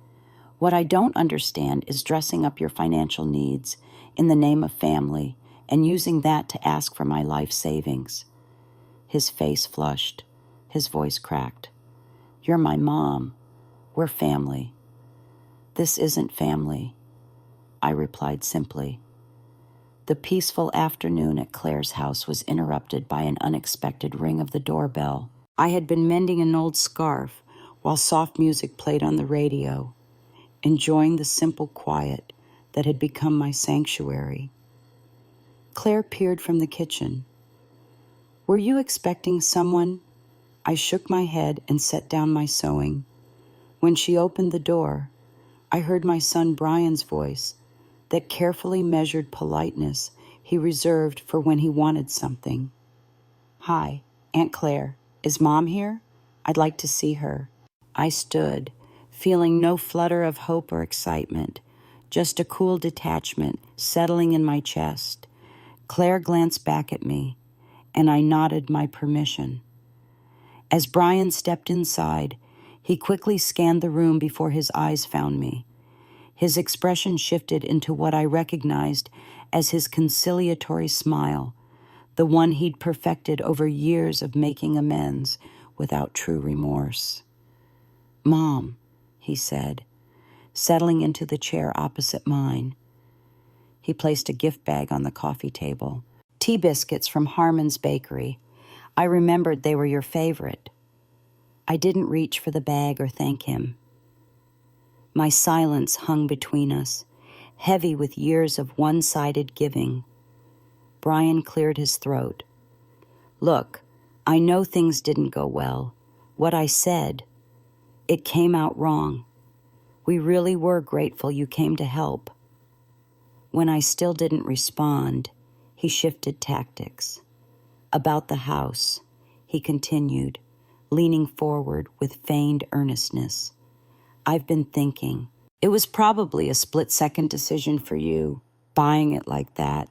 Speaker 1: What I don't understand is dressing up your financial needs in the name of family and using that to ask for my life savings. His face flushed. His voice cracked. You're my mom. We're family. This isn't family, I replied simply. The peaceful afternoon at Claire's house was interrupted by an unexpected ring of the doorbell. I had been mending an old scarf while soft music played on the radio, enjoying the simple quiet that had become my sanctuary. Claire peered from the kitchen. Were you expecting someone? I shook my head and set down my sewing. When she opened the door, I heard my son Brian's voice, that carefully measured politeness he reserved for when he wanted something. Hi, Aunt Claire. Is Mom here? I'd like to see her. I stood, feeling no flutter of hope or excitement, just a cool detachment settling in my chest. Claire glanced back at me, and I nodded my permission. As Brian stepped inside, he quickly scanned the room before his eyes found me. His expression shifted into what I recognized as his conciliatory smile, the one he'd perfected over years of making amends without true remorse. Mom, he said, settling into the chair opposite mine. He placed a gift bag on the coffee table. Tea biscuits from Harmon's Bakery. I remembered they were your favorite. I didn't reach for the bag or thank him. My silence hung between us, heavy with years of one-sided giving. Brian cleared his throat. Look, I know things didn't go well. What I said, it came out wrong. We really were grateful you came to help. When I still didn't respond, he shifted tactics. About the house, he continued, leaning forward with feigned earnestness. I've been thinking. It was probably a split-second decision for you, buying it like that.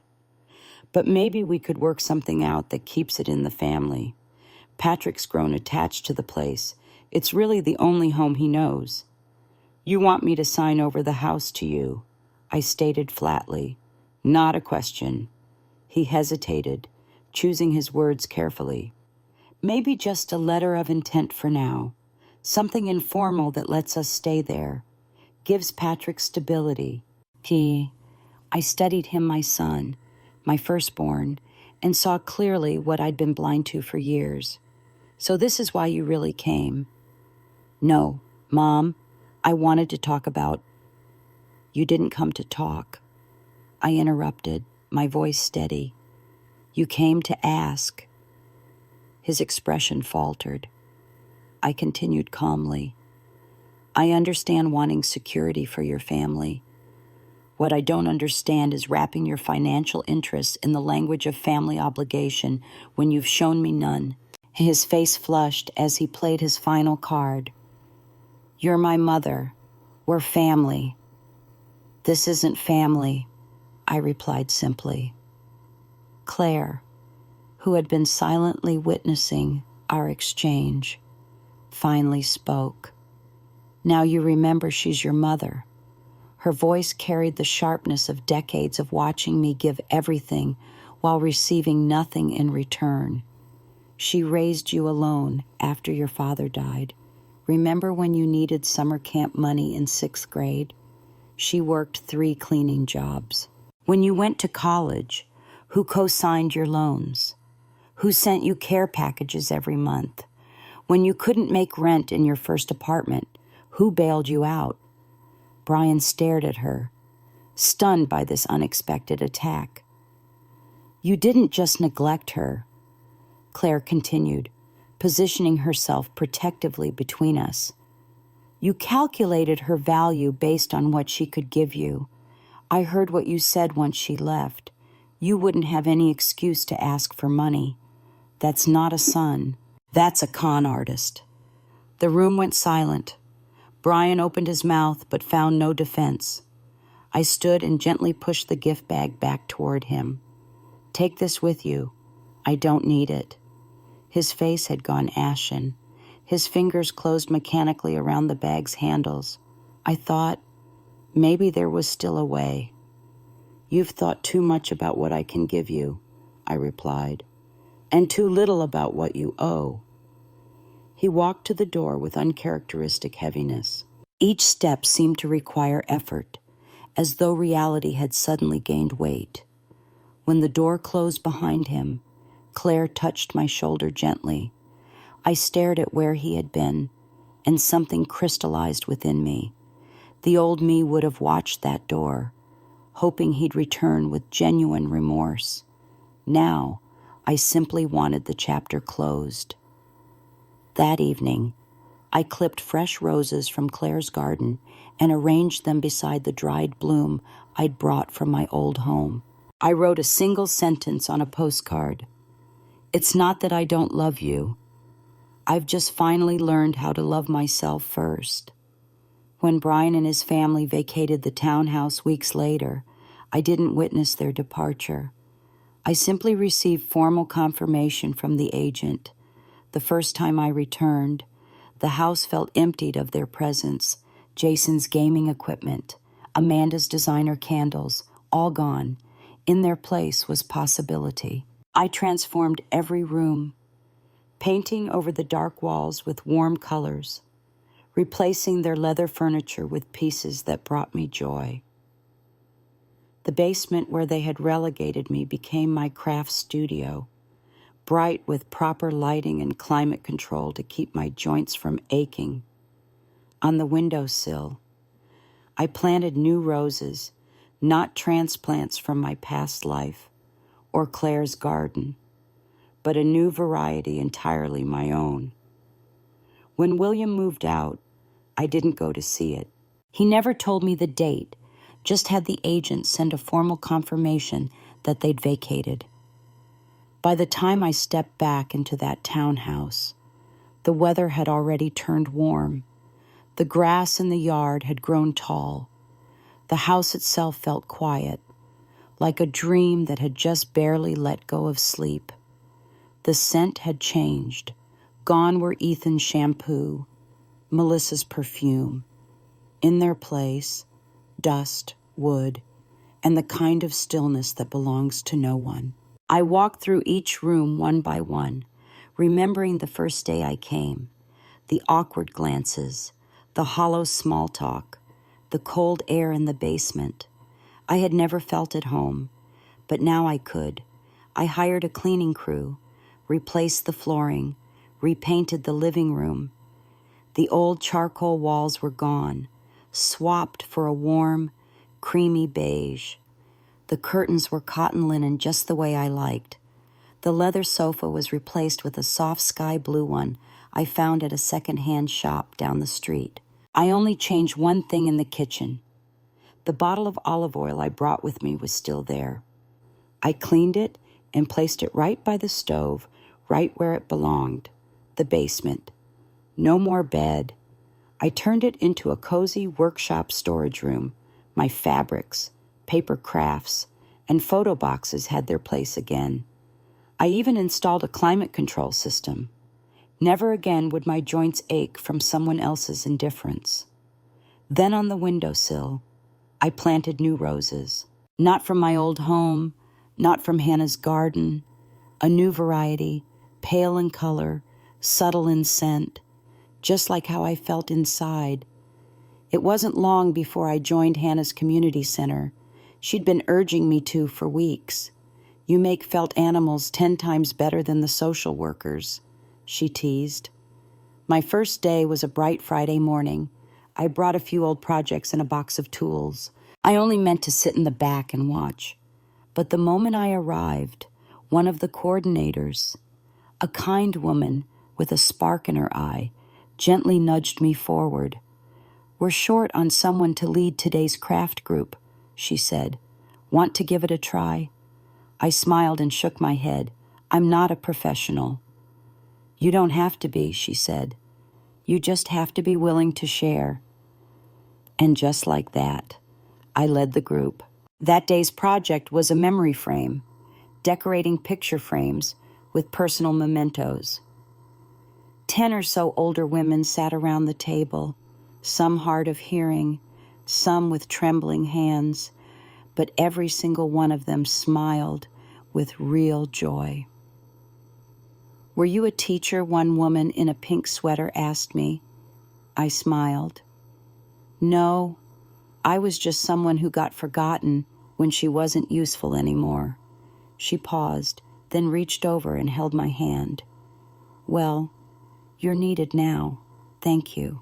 Speaker 1: But maybe we could work something out that keeps it in the family. Patrick's grown attached to the place. It's really the only home he knows. You want me to sign over the house to you, I stated flatly. Not a question. He hesitated, choosing his words carefully. Maybe just a letter of intent for now. Something informal that lets us stay there. Gives Patrick stability. I studied him, my son, my firstborn, and saw clearly what I'd been blind to for years. So this is why you really came. No, Mom, I wanted to talk about... You didn't come to talk. I interrupted, my voice steady. You came to ask. His expression faltered. I continued calmly. I understand wanting security for your family. What I don't understand is wrapping your financial interests in the language of family obligation when you've shown me none. His face flushed as he played his final card. You're my mother. We're family. This isn't family, I replied simply. Claire, who had been silently witnessing our exchange, finally spoke. Now you remember she's your mother. Her voice carried the sharpness of decades of watching me give everything while receiving nothing in return. She raised you alone after your father died. Remember when you needed summer camp money in 6th grade? She worked 3 cleaning jobs. When you went to college, who co-signed your loans? Who sent you care packages every month? When you couldn't make rent in your first apartment, who bailed you out? Brian stared at her, stunned by this unexpected attack. You didn't just neglect her, Claire continued, positioning herself protectively between us. You calculated her value based on what she could give you. I heard what you said once she left. You wouldn't have any excuse to ask for money. That's not a son. That's a con artist. The room went silent. Brian opened his mouth but found no defense. I stood and gently pushed the gift bag back toward him. "Take this with you. I don't need it." His face had gone ashen. His fingers closed mechanically around the bag's handles. I thought, maybe there was still a way. "You've thought too much about what I can give you," I replied, "and too little about what you owe." He walked to the door with uncharacteristic heaviness. Each step seemed to require effort, as though reality had suddenly gained weight. When the door closed behind him, Claire touched my shoulder gently. I stared at where he had been, and something crystallized within me. The old me would have watched that door, hoping he'd return with genuine remorse. Now, I simply wanted the chapter closed. That evening, I clipped fresh roses from Claire's garden and arranged them beside the dried bloom I'd brought from my old home. I wrote a single sentence on a postcard. "It's not that I don't love you. I've just finally learned how to love myself first." When Brian and his family vacated the townhouse weeks later, I didn't witness their departure. I simply received formal confirmation from the agent. The first time I returned, the house felt emptied of their presence. Jason's gaming equipment, Amanda's designer candles, all gone. In their place was possibility. I transformed every room, painting over the dark walls with warm colors, replacing their leather furniture with pieces that brought me joy. The basement where they had relegated me became my craft studio, bright with proper lighting and climate control to keep my joints from aching. On the windowsill, I planted new roses, not transplants from my past life or Claire's garden, but a new variety entirely my own. When William moved out, I didn't go to see it. He never told me the date, just had the agent send a formal confirmation that they'd vacated. By the time I stepped back into that townhouse, the weather had already turned warm. The grass in the yard had grown tall. The house itself felt quiet, like a dream that had just barely let go of sleep. The scent had changed. Gone were Ethan's shampoo, Melissa's perfume. In their place, dust, wood, and the kind of stillness that belongs to no one. I walked through each room one by one, remembering the first day I came, the awkward glances, the hollow small talk, the cold air in the basement. I had never felt at home, but now I could. I hired a cleaning crew, replaced the flooring, repainted the living room. The old charcoal walls were gone, swapped for a warm, creamy beige. The curtains were cotton linen just the way I liked. The leather sofa was replaced with a soft sky blue one I found at a second-hand shop down the street. I only changed one thing in the kitchen. The bottle of olive oil I brought with me was still there. I cleaned it and placed it right by the stove, right where it belonged, the basement. No more bed. I turned it into a cozy workshop storage room. My fabrics, paper crafts, and photo boxes had their place again. I even installed a climate control system. Never again would my joints ache from someone else's indifference. Then on the windowsill, I planted new roses. Not from my old home, not from Hannah's garden. A new variety, pale in color, subtle in scent, just like how I felt inside. It wasn't long before I joined Hannah's community center. She'd been urging me to for weeks. "You make felt animals 10 times better than the social workers," she teased. My first day was a bright Friday morning. I brought a few old projects and a box of tools. I only meant to sit in the back and watch. But the moment I arrived, one of the coordinators, a kind woman with a spark in her eye, gently nudged me forward. "We're short on someone to lead today's craft group," she said. "Want to give it a try?" I smiled and shook my head. "I'm not a professional." "You don't have to be," she said. You just have to be willing to share. And just like that, I led the group. That day's project was a memory frame, decorating picture frames with personal mementos. 10 or so older women sat around the table, some hard of hearing, some with trembling hands, but every single one of them smiled with real joy. "Were you a teacher?" one woman in a pink sweater asked me. I smiled. "No, I was just someone who got forgotten when she wasn't useful anymore." She paused, then reached over and held my hand. "Well, you're needed now. Thank you."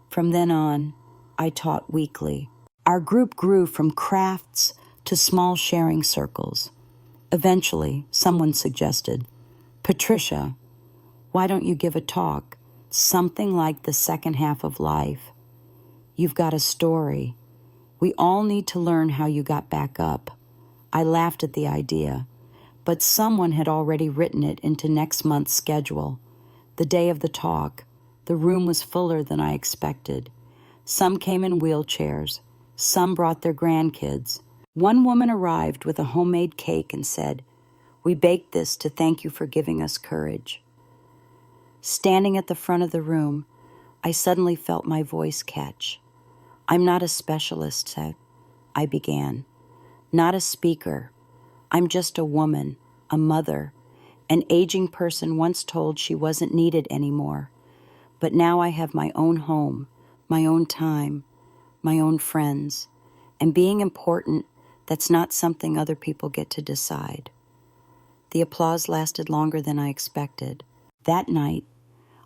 Speaker 1: From then on, I taught weekly. Our group grew from crafts to small sharing circles. Eventually, someone suggested, "Patricia, why don't you give a talk? Something like the second half of life. You've got a story. We all need to learn how you got back up." I laughed at the idea, but someone had already written it into next month's schedule. The day of the talk, the room was fuller than I expected. Some came in wheelchairs. Some brought their grandkids. One woman arrived with a homemade cake and said, "We baked this to thank you for giving us courage." Standing at the front of the room, I suddenly felt my voice catch. "I'm not a specialist," I began. "Not a speaker. I'm just a woman, a mother, an aging person once told she wasn't needed anymore. But now I have my own home, my own time, my own friends, and being important, that's not something other people get to decide." The applause lasted longer than I expected. That night,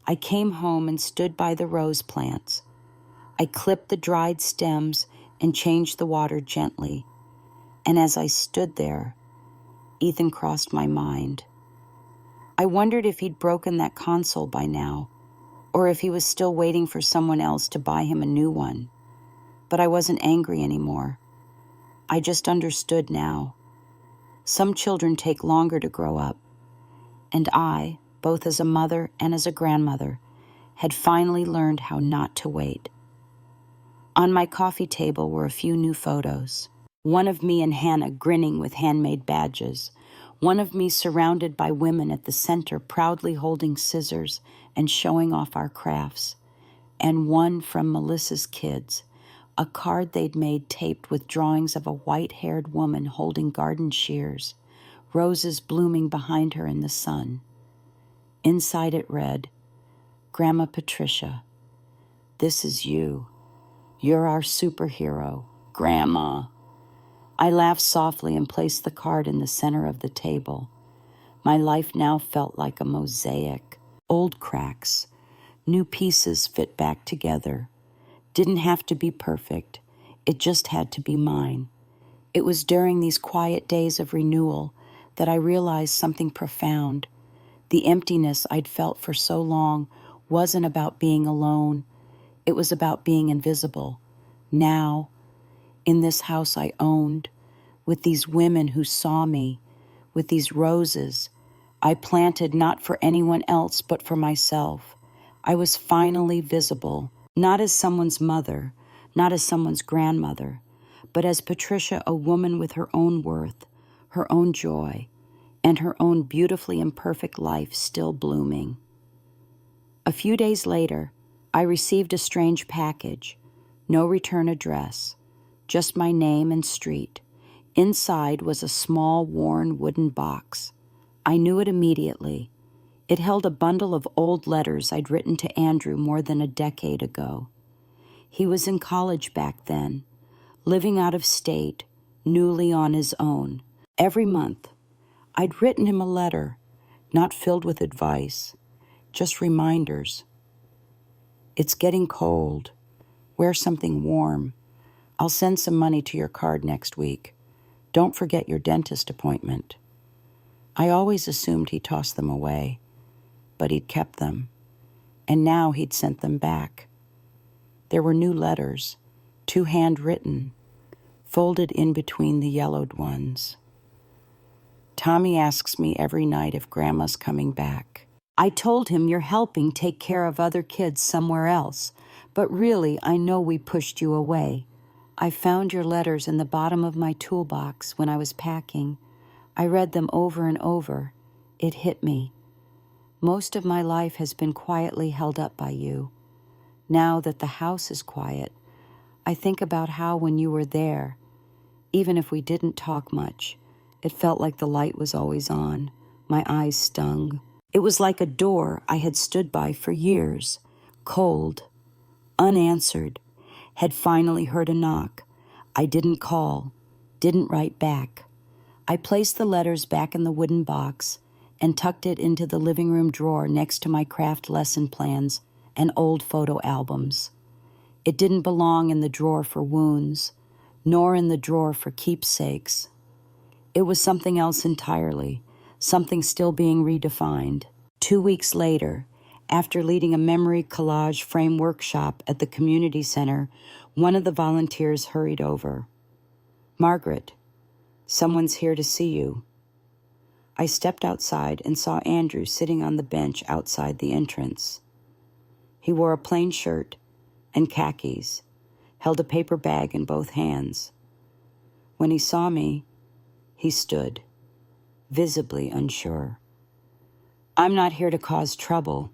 Speaker 1: I came home and stood by the rose plants. I clipped the dried stems and changed the water gently. And as I stood there, Ethan crossed my mind. I wondered if he'd broken that console by now, or if he was still waiting for someone else to buy him a new one. But I wasn't angry anymore. I just understood now. Some children take longer to grow up, and I, both as a mother and as a grandmother, had finally learned how not to wait. On my coffee table were a few new photos. One of me and Hannah grinning with handmade badges. One of me surrounded by women at the center proudly holding scissors and showing off our crafts. And one from Melissa's kids, a card they'd made taped with drawings of a white-haired woman holding garden shears, roses blooming behind her in the sun. Inside it read, "Grandma Patricia, this is you. You're our superhero, Grandma." I laughed softly and placed the card in the center of the table. My life now felt like a mosaic. Old cracks, new pieces fit back together. Didn't have to be perfect. It just had to be mine. It was during these quiet days of renewal that I realized something profound. The emptiness I'd felt for so long wasn't about being alone. It was about being invisible. Now, in this house I owned, with these women who saw me, with these roses, I planted not for anyone else but for myself. I was finally visible, not as someone's mother, not as someone's grandmother, but as Patricia, a woman with her own worth, her own joy, and her own beautifully imperfect life still blooming. A few days later, I received a strange package. No return address, just my name and street. Inside was a small, worn wooden box. I knew it immediately. It held a bundle of old letters I'd written to Andrew more than a decade ago. He was in college back then, living out of state, newly on his own. Every month, I'd written him a letter, not filled with advice, just reminders. "It's getting cold. Wear something warm. I'll send some money to your card next week. Don't forget your dentist appointment." I always assumed he tossed them away, but he'd kept them, and now he'd sent them back. There were new letters, 2 handwritten, folded in between the yellowed ones. "Tommy asks me every night if Grandma's coming back. I told him you're helping take care of other kids somewhere else, but really I know we pushed you away. I found your letters in the bottom of my toolbox when I was packing. I read them over and over. It hit me. Most of my life has been quietly held up by you. Now that the house is quiet, I think about how when you were there, even if we didn't talk much, it felt like the light was always on. My eyes stung. It was like a door I had stood by for years, cold, unanswered, had finally heard a knock. I didn't call, didn't write back. I placed the letters back in the wooden box and tucked it into the living room drawer next to my craft lesson plans and old photo albums. It didn't belong in the drawer for wounds, nor in the drawer for keepsakes. It was something else entirely, something still being redefined. 2 weeks later, after leading a memory collage frame workshop at the community center, one of the volunteers hurried over. "Margaret, someone's here to see you." I stepped outside and saw Andrew sitting on the bench outside the entrance. He wore a plain shirt and khakis, held a paper bag in both hands. When he saw me, he stood, visibly unsure. "I'm not here to cause trouble,"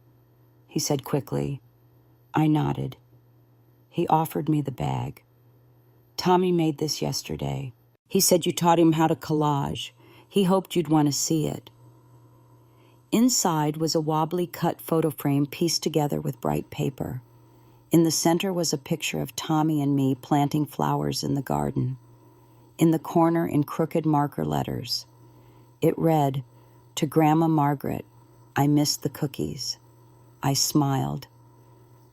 Speaker 1: he said quickly. I nodded. He offered me the bag. "Tommy made this yesterday. He said you taught him how to collage. He hoped you'd want to see it." Inside was a wobbly cut photo frame pieced together with bright paper. In the center was a picture of Tommy and me planting flowers in the garden. In the corner, in crooked marker letters, it read, "To Grandma Margaret, I miss the cookies." I smiled.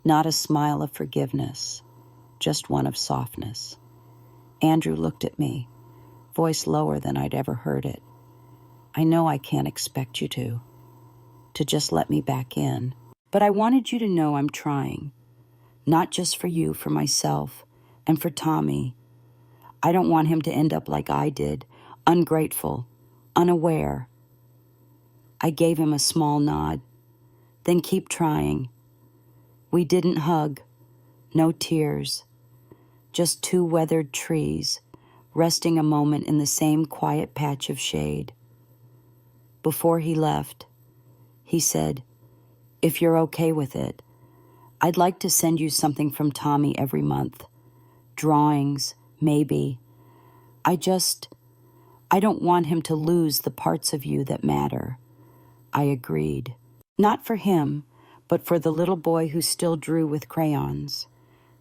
Speaker 1: Not a smile of forgiveness, just one of softness. Andrew looked at me, voice lower than I'd ever heard it. "I know I can't expect you to just let me back in. But I wanted you to know I'm trying. Not just for you, for myself, and for Tommy. I don't want him to end up like I did, ungrateful, unaware." I gave him a small nod. "Then keep trying." We didn't hug, no tears, just two weathered trees, resting a moment in the same quiet patch of shade. Before he left, he said, "If you're okay with it, I'd like to send you something from Tommy every month. Drawings, maybe. I don't want him to lose the parts of you that matter." I agreed. Not for him, but for the little boy who still drew with crayons.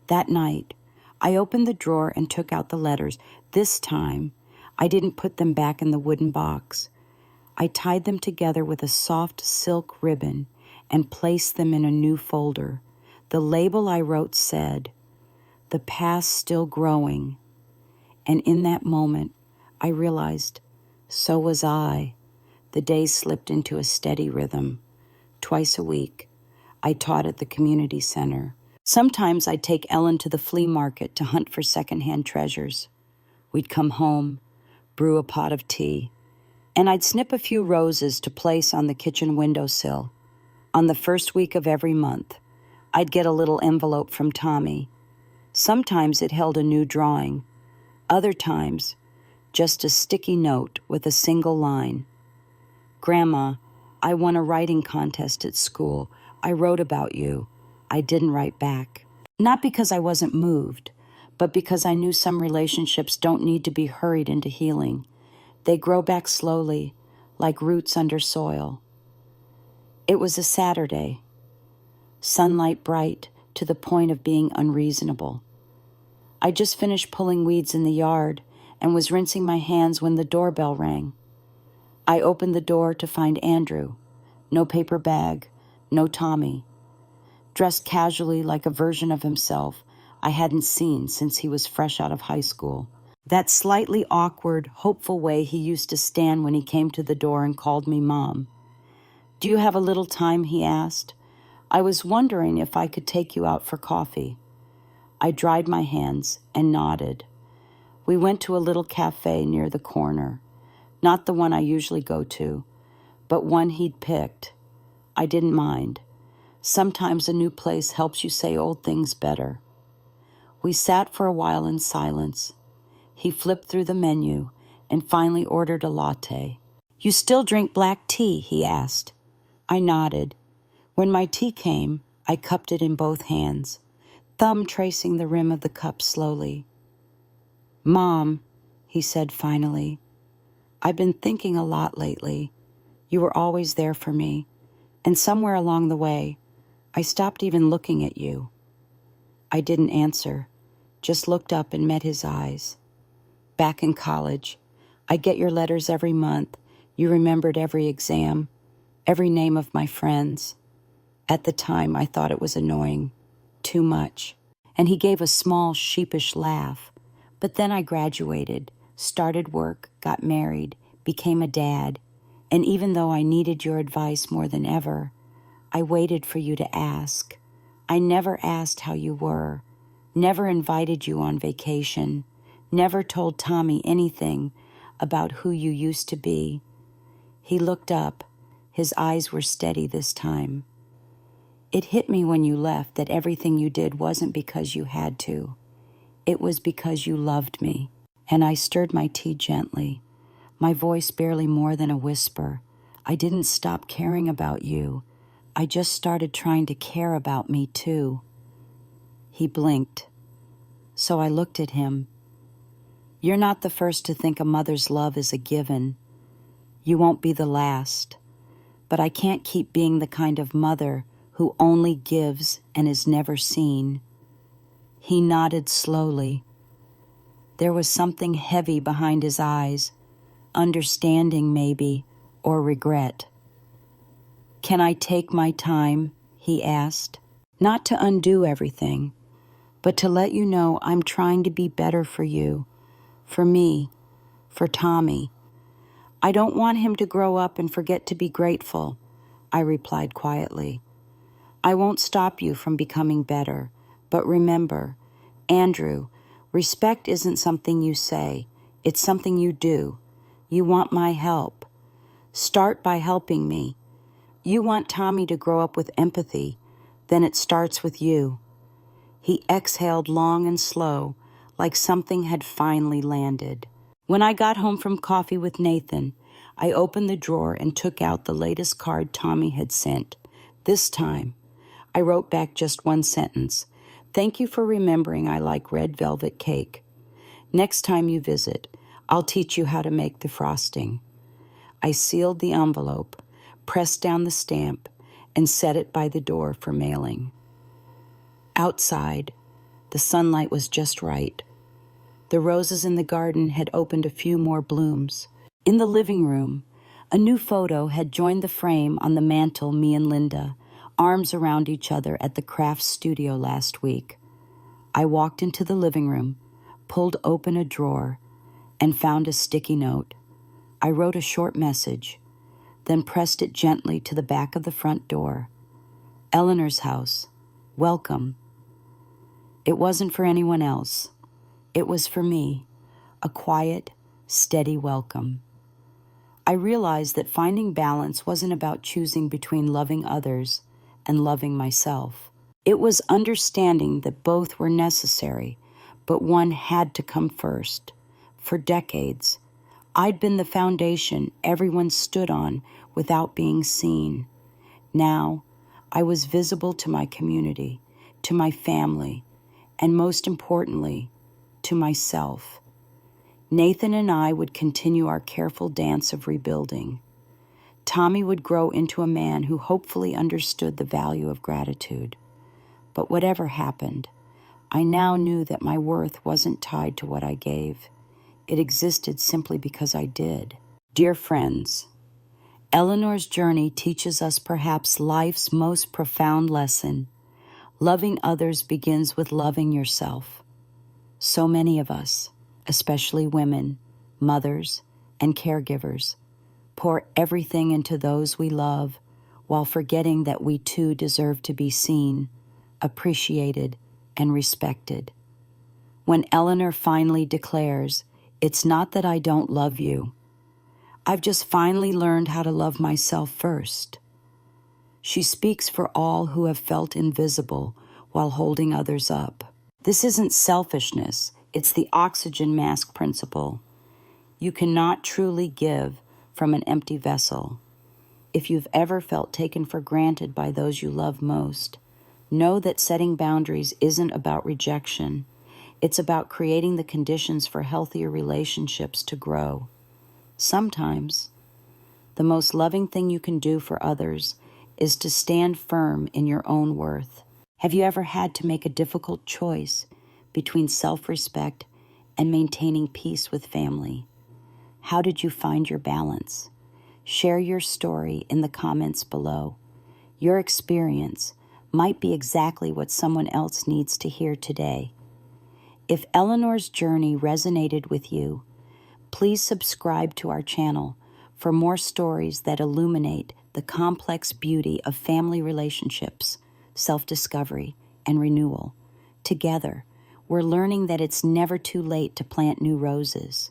Speaker 1: That night, I opened the drawer and took out the letters. This time, I didn't put them back in the wooden box. I tied them together with a soft silk ribbon and placed them in a new folder. The label I wrote said, "The past still growing." And in that moment, I realized, so was I. The days slipped into a steady rhythm. Twice a week, I taught at the community center. Sometimes I'd take Ellen to the flea market to hunt for secondhand treasures. We'd come home, brew a pot of tea, and I'd snip a few roses to place on the kitchen windowsill. On the first week of every month, I'd get a little envelope from Tommy. Sometimes it held a new drawing. Other times, just a sticky note with a single line. "Grandma, I won a writing contest at school. I wrote about you." I didn't write back. Not because I wasn't moved, but because I knew some relationships don't need to be hurried into healing. They grow back slowly, like roots under soil. It was a Saturday. Sunlight bright to the point of being unreasonable. I just finished pulling weeds in the yard and was rinsing my hands when the doorbell rang. I opened the door to find Andrew. No paper bag, no Tommy. Dressed casually like a version of himself I hadn't seen since he was fresh out of high school. That slightly awkward, hopeful way he used to stand when he came to the door and called me Mom. "Do you have a little time?" he asked. "I was wondering if I could take you out for coffee." I dried my hands and nodded. We went to a little cafe near the corner. Not the one I usually go to, but one he'd picked. I didn't mind. Sometimes a new place helps you say old things better. We sat for a while in silence. He flipped through the menu and finally ordered a latte. "You still drink black tea?" he asked. I nodded. When my tea came, I cupped it in both hands, thumb tracing the rim of the cup slowly. "Mom," he said finally, "I've been thinking a lot lately. You were always there for me, and somewhere along the way, I stopped even looking at you." I didn't answer, just looked up and met his eyes. "Back in college, I get your letters every month. You remembered every exam, every name of my friends. At the time, I thought it was annoying. Too much." And he gave a small, sheepish laugh. "But then I graduated, started work, got married, became a dad. And even though I needed your advice more than ever, I waited for you to ask. I never asked how you were, never invited you on vacation, never told Tommy anything about who you used to be." He looked up. His eyes were steady this time. "It hit me when you left that everything you did wasn't because you had to. It was because you loved me." And I stirred my tea gently, my voice barely more than a whisper. "I didn't stop caring about you. I just started trying to care about me too." He blinked. So I looked at him. "You're not the first to think a mother's love is a given. You won't be the last. But I can't keep being the kind of mother who only gives and is never seen." He nodded slowly. There was something heavy behind his eyes, understanding maybe, or regret. "Can I take my time?" he asked. "Not to undo everything, but to let you know I'm trying to be better for you, for me, for Tommy. I don't want him to grow up and forget to be grateful," I replied quietly. "I won't stop you from becoming better, but remember, Andrew, respect isn't something you say, it's something you do. You want my help. Start by helping me. You want Tommy to grow up with empathy, then it starts with you." He exhaled long and slow, like something had finally landed. When I got home from coffee with Nathan, I opened the drawer and took out the latest card Tommy had sent. This time, I wrote back just one sentence. "Thank you for remembering I like red velvet cake. Next time you visit, I'll teach you how to make the frosting." I sealed the envelope, pressed down the stamp, and set it by the door for mailing. Outside, the sunlight was just right. The roses in the garden had opened a few more blooms. In the living room, a new photo had joined the frame on the mantel, me and Linda, arms around each other at the craft studio last week. I walked into the living room, pulled open a drawer, and found a sticky note. I wrote a short message, then pressed it gently to the back of the front door. "Eleanor's house. Welcome." It wasn't for anyone else. It was for me, a quiet, steady welcome. I realized that finding balance wasn't about choosing between loving others and loving myself. It was understanding that both were necessary, but one had to come first. For decades, I'd been the foundation everyone stood on without being seen. Now, I was visible to my community, to my family, and most importantly, to myself. Nathan and I would continue our careful dance of rebuilding. Tommy would grow into a man who hopefully understood the value of gratitude. But whatever happened, I now knew that my worth wasn't tied to what I gave. It existed simply because I did. Dear friends, Eleanor's journey teaches us perhaps life's most profound lesson. Loving others begins with loving yourself. So many of us, especially women, mothers, and caregivers, pour everything into those we love while forgetting that we too deserve to be seen, appreciated, and respected. When Eleanor finally declares, "It's not that I don't love you. I've just finally learned how to love myself first," She speaks for all who have felt invisible while holding others up. This isn't selfishness, it's the oxygen mask principle. You cannot truly give from an empty vessel. If you've ever felt taken for granted by those you love most, know that setting boundaries isn't about rejection. It's about creating the conditions for healthier relationships to grow. Sometimes, the most loving thing you can do for others is to stand firm in your own worth. Have you ever had to make a difficult choice between self-respect and maintaining peace with family? How did you find your balance? Share your story in the comments below. Your experience might be exactly what someone else needs to hear today. If Eleanor's journey resonated with you, please subscribe to our channel for more stories that illuminate the complex beauty of family relationships, self-discovery, and renewal. Together, we're learning that it's never too late to plant new roses.